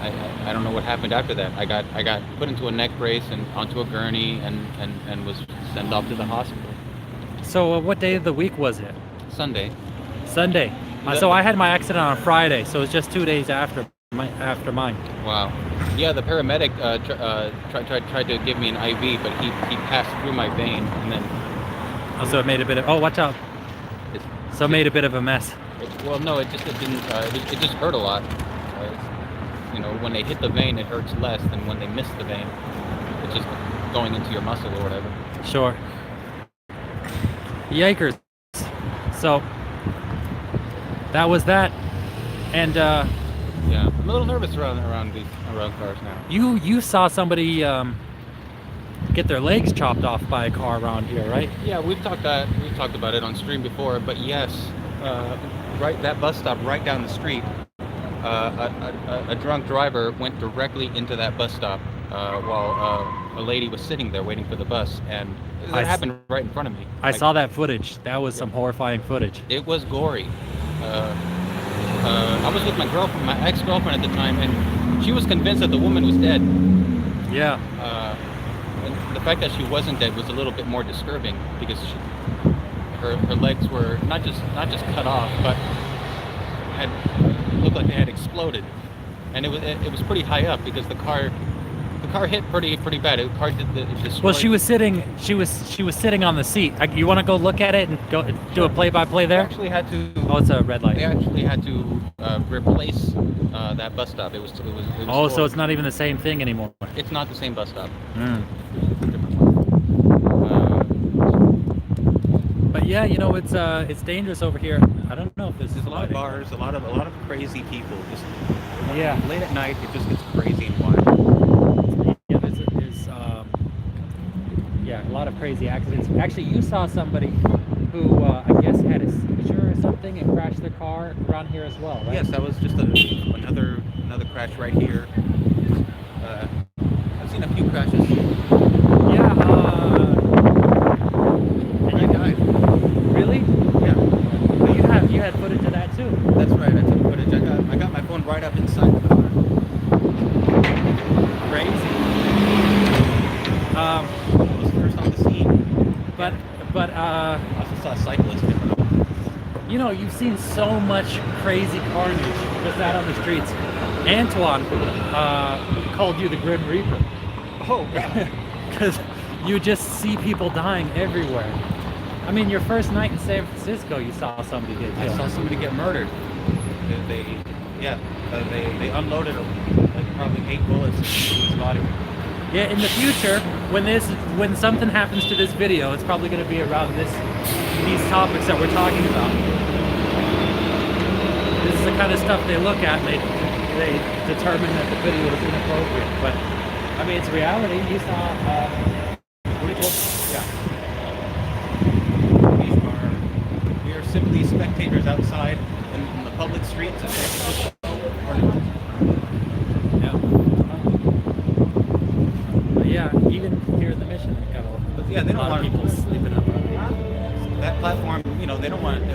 I don't know what happened after that. I got put into a neck brace and onto a gurney and was sent off to the hospital. so what day of the week was it? Sunday. Sunday. So I had my accident on Friday, so it's just 2 days after mine. Wow. Yeah, the paramedic tried to give me an IV, but he passed through my vein, and then. So it made a bit of. Oh, watch out. So it made a bit of a mess. Well, no, it didn't. It just hurt a lot. When they hit the vein, it hurts less than when they miss the vein. It's just going into your muscle or whatever. Sure. Yikers. So that was that, and Yeah, I'm a little nervous around cars now. you saw somebody get their legs chopped off by a car around here, right? Yeah, we've talked about it on stream before, but yes, right, that bus stop right down the street. A drunk driver went directly into that bus stop while a lady was sitting there waiting for the bus, and that happened right in front of me. I saw that footage. That was some horrifying footage. It was gory. I was with my ex-girlfriend at the time, and she was convinced that the woman was dead. Yeah. And the fact that she wasn't dead was a little bit more disturbing because her legs were not just cut off, but looked like they had exploded, and it was pretty high up because the car hit pretty bad. The car destroyed. Well, she was sitting on the seat. You want to go look at it and go do a play-by-play They there? actually had to. Oh, it's a red light. They actually had to replace that bus stop. It was. Oh, so it's not even the same thing anymore. It's not the same bus stop. Mm. But yeah, it's dangerous over here. I don't know if this is There's a lot of bars, a lot of crazy people. Just Yeah. late at night, it just gets crazy and wild. Yeah, there's a lot of crazy accidents. Actually, you saw somebody who I guess had a seizure or something and crashed their car around here as well, right? Yes, that was just another crash right here. I've seen a few crashes. Yeah. And I died. Really? Yeah. You had footage of that too. That's right. I took footage. I got my phone right up inside the car. Crazy. but I also saw cyclists. you know, you've seen so much crazy carnage just out on the streets. Antoine called you the Grim Reaper. Oh, Because you just see people dying everywhere. I mean, your first night in San Francisco, you saw somebody get I killed. saw somebody get murdered. They unloaded like probably 8 bullets into his body. Yeah, in the future, when something happens to this video, it's probably going to be around these topics that we're talking about. This is the kind of stuff they look at, and they determine that the video is inappropriate. But I mean, it's reality. You saw people. Yeah. We are simply spectators outside in the public streets of San Francisco. Yeah. But yeah, even here in the Mission, they've got Yeah, they don't a lot of want people sleeping up. that platform. You know, they don't want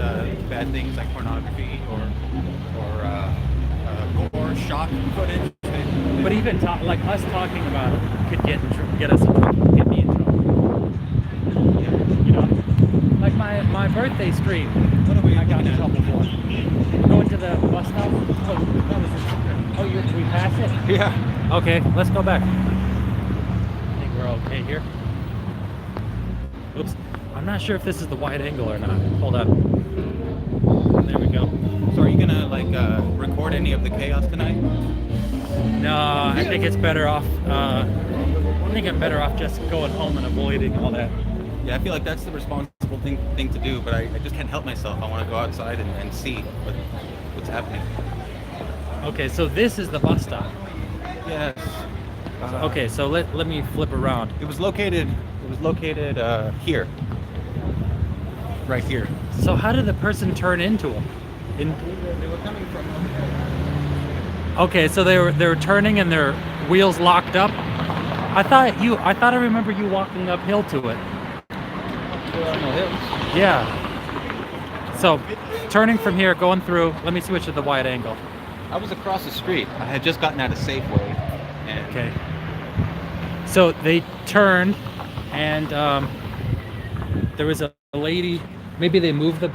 bad things like pornography or gore, shock footage. But even like us talking about it could get us in trouble, get me in trouble. You know, like my birthday stream. What are we I got in looking at? trouble for going to the bus stop. Oh, we passed it. Yeah. Okay, let's go back. I think we're okay here. Oops, I'm not sure if this is the wide angle or not. Hold on. There we go. So are you gonna like record any of the chaos tonight? No, I think it's better off. I think I'm better off just going home and avoiding all that. Yeah, I feel like that's the responsible thing to do, but I just can't help myself. I want to go outside and see what's happening. Okay, so this is the bus stop. Yes. Okay, so let me flip around. It was located here. Right here. So how did the person turn into him? They were coming from over there. Okay, so they were turning and their wheels locked up. I thought I remember you walking uphill to it. Yeah. So turning from here, going through. Let me switch to the wide angle. I was across the street. I had just gotten out of Safeway. And Okay. So they turned, and there was a lady. Maybe they moved the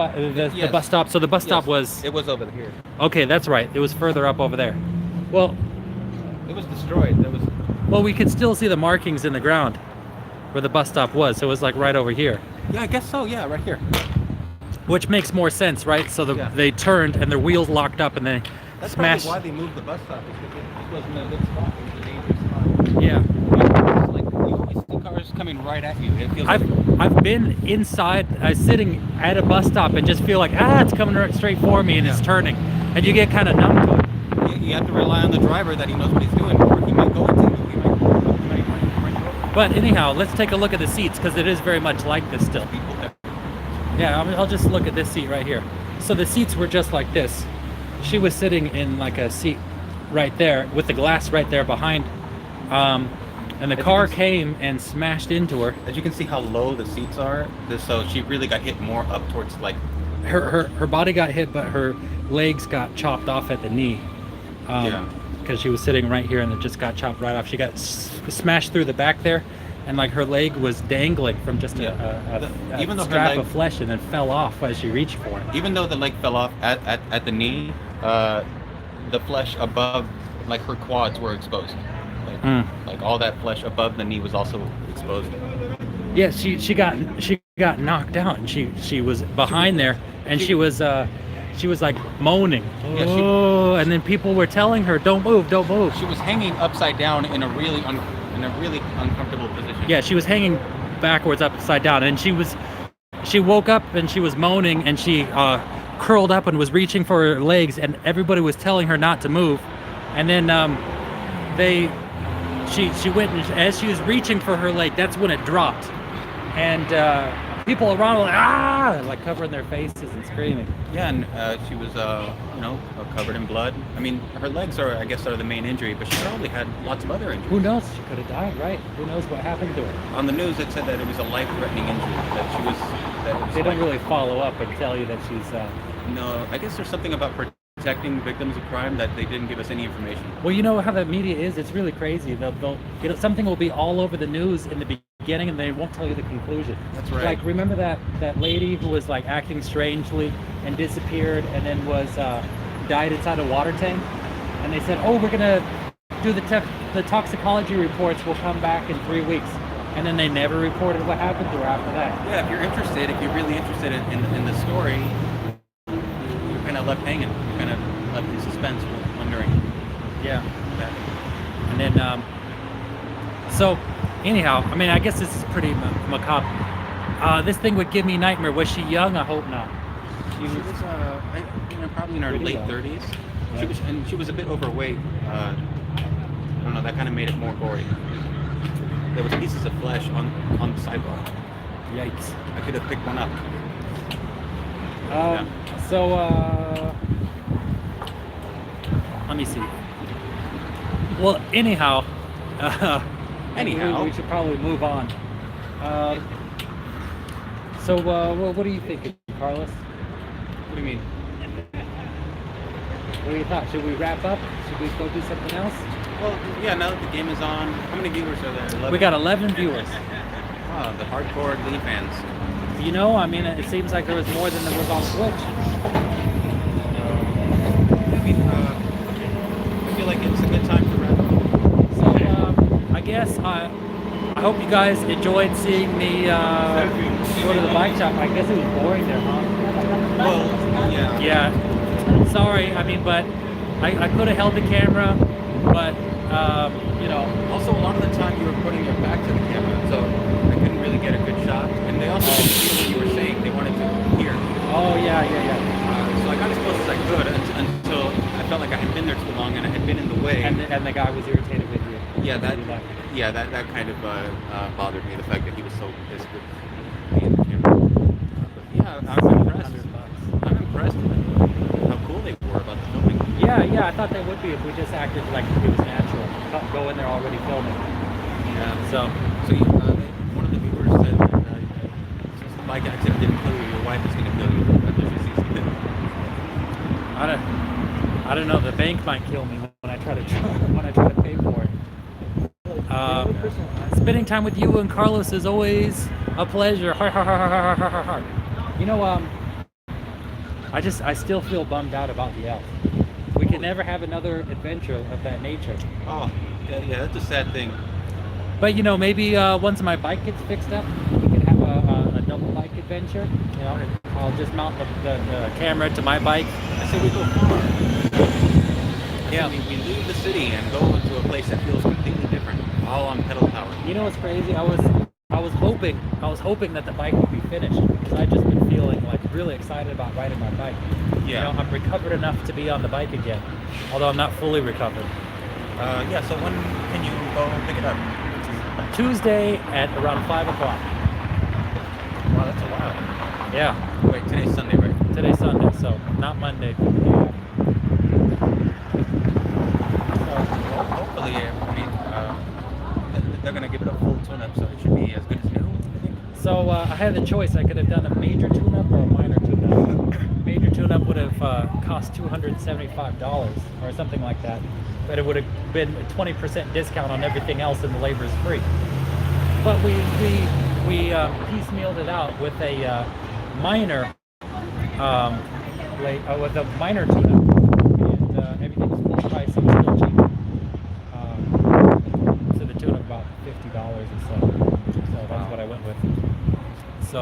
Yes. bus stop. So the bus stop was. It was over here. Okay, that's right. It was further up over there. Well, It was destroyed. well, we could still see the markings in the ground where the bus stop was. So it was like right over here, Yeah, I guess so. Yeah, right here. which makes more sense, right? So Yeah. they turned and their wheels locked up and they That's smashed. probably why they moved the bus stop. Is because it wasn't a good spot. It was a dangerous spot. Yeah. It's like you always see cars coming right at you. It feels like I've been inside, sitting at a bus stop and just feel like it's coming right straight for me and it's turning, and you get kind of numb to it. you have to rely on the driver that he knows what he's doing, or he might go into you. He might But anyhow, let's take a look at the seats because it is very much like this still. people there. Yeah, I'll just look at this seat right here. So the seats were just like this. She was sitting in like a seat right there with the glass right there behind. And the As you car can see- came and smashed into her. As you can see how low the seats are, so she really got hit more up towards like. Her body got hit, but her legs got chopped off at the knee. Yeah. Because she was sitting right here and it just got chopped right off. She got smashed through the back there, and like her leg was dangling from just a Even though her strap leg- of flesh, and then fell off as she reached for it. Even though the leg fell off at the knee, the flesh above, like her quads, were exposed. Like all that flesh above the knee was also exposed. Yeah, she got knocked out, and she was behind there, and she was like moaning. Yeah, Oh, and then people were telling her, "Don't move, don't move." She was hanging upside down in a really uncomfortable position. Yeah, she was hanging backwards, upside down, and she woke up and she was moaning, and she curled up and was reaching for her legs, and everybody was telling her not to move, and then she went, and as she was reaching for her leg, that's when it dropped, and people around were like covering their faces and screaming. Yeah, and she was, covered in blood. I mean, her legs are the main injury, but she probably had lots of other injuries. Who knows? She could have died, right? Who knows what happened to her? On the news, it said that it was a life-threatening injury. That she was. That it was They don't really follow up and tell you that she's. No, I guess there's something about protecting victims of crime that they didn't give us any information. Well, you know how the media is. It's really crazy. They'll something will be all over the news in the beginning and they won't tell you the conclusion. That's right. Like, remember that lady who was like acting strangely and disappeared and then was died inside a water tank? And they said, oh, we're gonna do the toxicology reports will come back in 3 weeks. And then they never reported what happened to her after that. Yeah, if you're really interested in the story, you're kind of left hanging. You're kind of left in suspense, wondering. Yeah. That. And then, so anyhow, I mean, I guess this is pretty macabre. This thing would give me nightmare. Was she young? I hope not. She was probably in her Pretty late young. 30s. She was a bit overweight. I don't know. That kind of made it more gory. There was pieces of flesh on the sidewalk. Yikes. I could have picked one up. So, let me see. Well, anyhow, we should probably move on. So, what do you think, Carlos? What do you mean? What do you thought? Should we wrap up? Should we go do something else? Well, yeah. Now that the game is on, how many viewers are there? 11? We got 11 viewers. Wow, the hardcore Lee fans. You know, I mean, it seems like there was more than there was on Twitch. I mean, I feel like it's a good time to wrap up. So, I guess I hope you guys enjoyed seeing me go to the bike shop. I guess it was boring there, huh? Well, yeah. Yeah. Sorry, I mean, but I could have held the camera, but, you know. Also, a lot of the time you were putting your back to the camera, so I couldn't really get a good shot. And they also didn't hear what you were saying. They wanted to hear. Oh, yeah. So I got as close as I could until I felt like I had been there too long and I had been in the way. And the guy was irritated with you. Yeah, that kind of bothered me. The fact that he was so pissed with me and the camera. But yeah, I'm impressed. I'm impressed with how cool they were about the filming. Yeah, I thought they would be if we just acted like it was natural. Go in there already filming. Yeah. So One of the viewers said that since the bike accident didn't kill you, your wife is going to kill you after she sees the video. I don't know. The bank might kill me when I try to pay for it. Spending time with you and Carlos is always a pleasure. You know, I still feel bummed out about the elf. We can never have another adventure of that nature. Oh, yeah, that's a sad thing. But you know, maybe once my bike gets fixed up, we can have a double bike adventure. You know, I'll just mount the camera to my bike. I say we go far. Yeah. We leave the city and go into a place that feels completely different, all on pedal power. You know what's crazy? I was hoping that the bike would be finished because I just been feeling like really excited about riding my bike. Yeah. You know, I'm recovered enough to be on the bike again, although I'm not fully recovered. Yeah. So when can you go and pick it up? Tuesday at around 5 o'clock. Wow, that's a while. Yeah. Wait, today's Sunday, right? Today's Sunday, so not Monday. Well, hopefully, I mean, they're gonna give it a full tune-up, so it should be as good as new. I think. So I had the choice. I could have done a major tune-up or a minor tune-up. Major tune-up would have cost $275 or something like that, but it would have been a 20% discount on everything else, and the labor is free. But we piecemealed it out with a minor with a minor tune-up, and everything was full price. It was still cheap. So the tune-up about $50 or so. So that's what I went with. So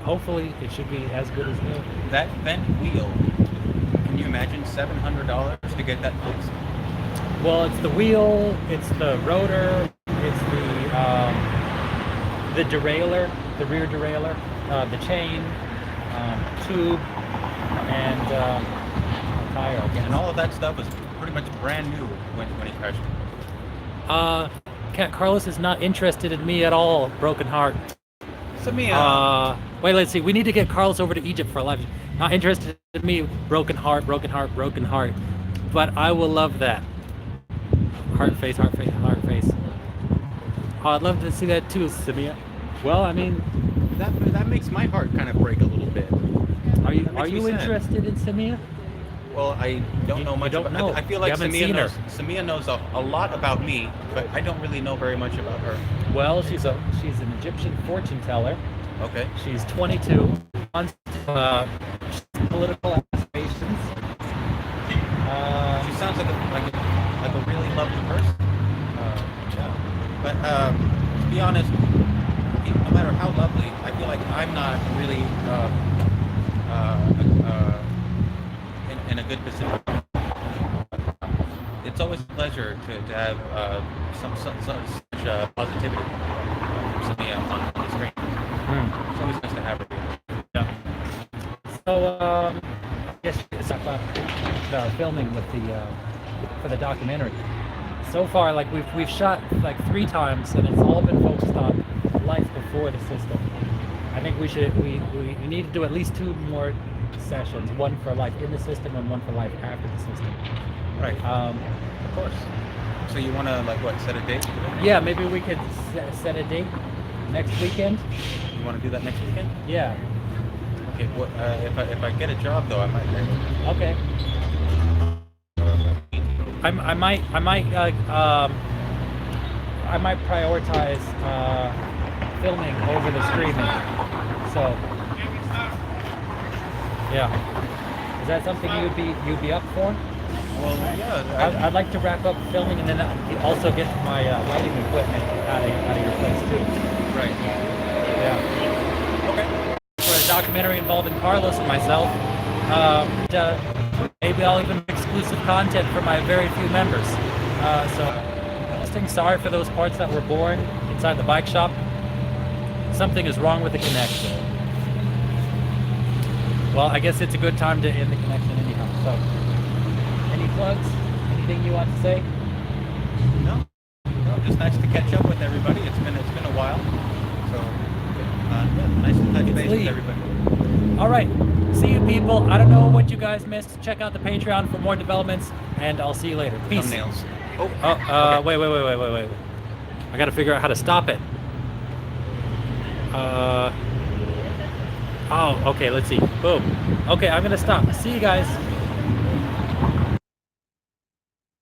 hopefully it should be as good as new. That bent wheel, can you imagine $700 to get that fixed? Well, it's the wheel, it's the rotor, it's the derailleur, the rear derailleur, the chain, tube, and tire. I guess. And all of that stuff was pretty much brand new when he crashed. Carlos is not interested in me at all. Broken heart. Wait, let's see. We need to get Carlos over to Egypt for a live. Not interested in me. Broken heart. But I will love that. Heart face. Oh, I'd love to see that too, Samia. Well, I mean, That makes my heart kind of break a little bit. are That makes you me sad. interested in Samia? Well, I don't know much. don't about, know. I feel You like haven't seen her. Samia knows a lot about me, but I don't really know very much about her. Well, she's an Egyptian fortune teller. Okay. She's 22. On political aspirations. She sounds like a really lovely person. Yeah. But to be honest, no matter how lovely, I feel like I'm not really in a good position. It's always a pleasure to have such positivity from Samia on the screen. It's always nice to have her here. Yeah. So, yes, it's about filming with for the documentary. So far, like we've shot like 3 times, and it's all been focused on life before the system. I think we need to do at least 2 more sessions, one for life in the system and one for life after the system. Right. Of course. So you want to set a date? Yeah, maybe we could set a date next weekend. You want to do that next weekend? Yeah. Okay. Well, if I get a job though, I might. Okay. I might prioritize filming over the streaming. So yeah, is that something you'd be up for? Well, yeah. I'd like to wrap up filming and then also get my lighting equipment out of your place too. Right. Yeah. Okay. For a documentary involving Carlos and myself, maybe I'll even make exclusive content for my very few members. Sorry for those parts that were born inside the bike shop. Something is wrong with the connection. Well, I guess it's a good time to end the connection anyhow. So, any plugs? Anything you want to say? No, just nice to catch up with everybody. It's been a while. So, yeah, nice to touch base with everybody. All right, see you people. I don't know what you guys missed. Check out the Patreon for more developments, and I'll see you later. Peace. Thumbnails. Okay. Wait. I gotta figure out how to stop it. Okay, let's see. Boom. Okay, I'm gonna stop. See you guys.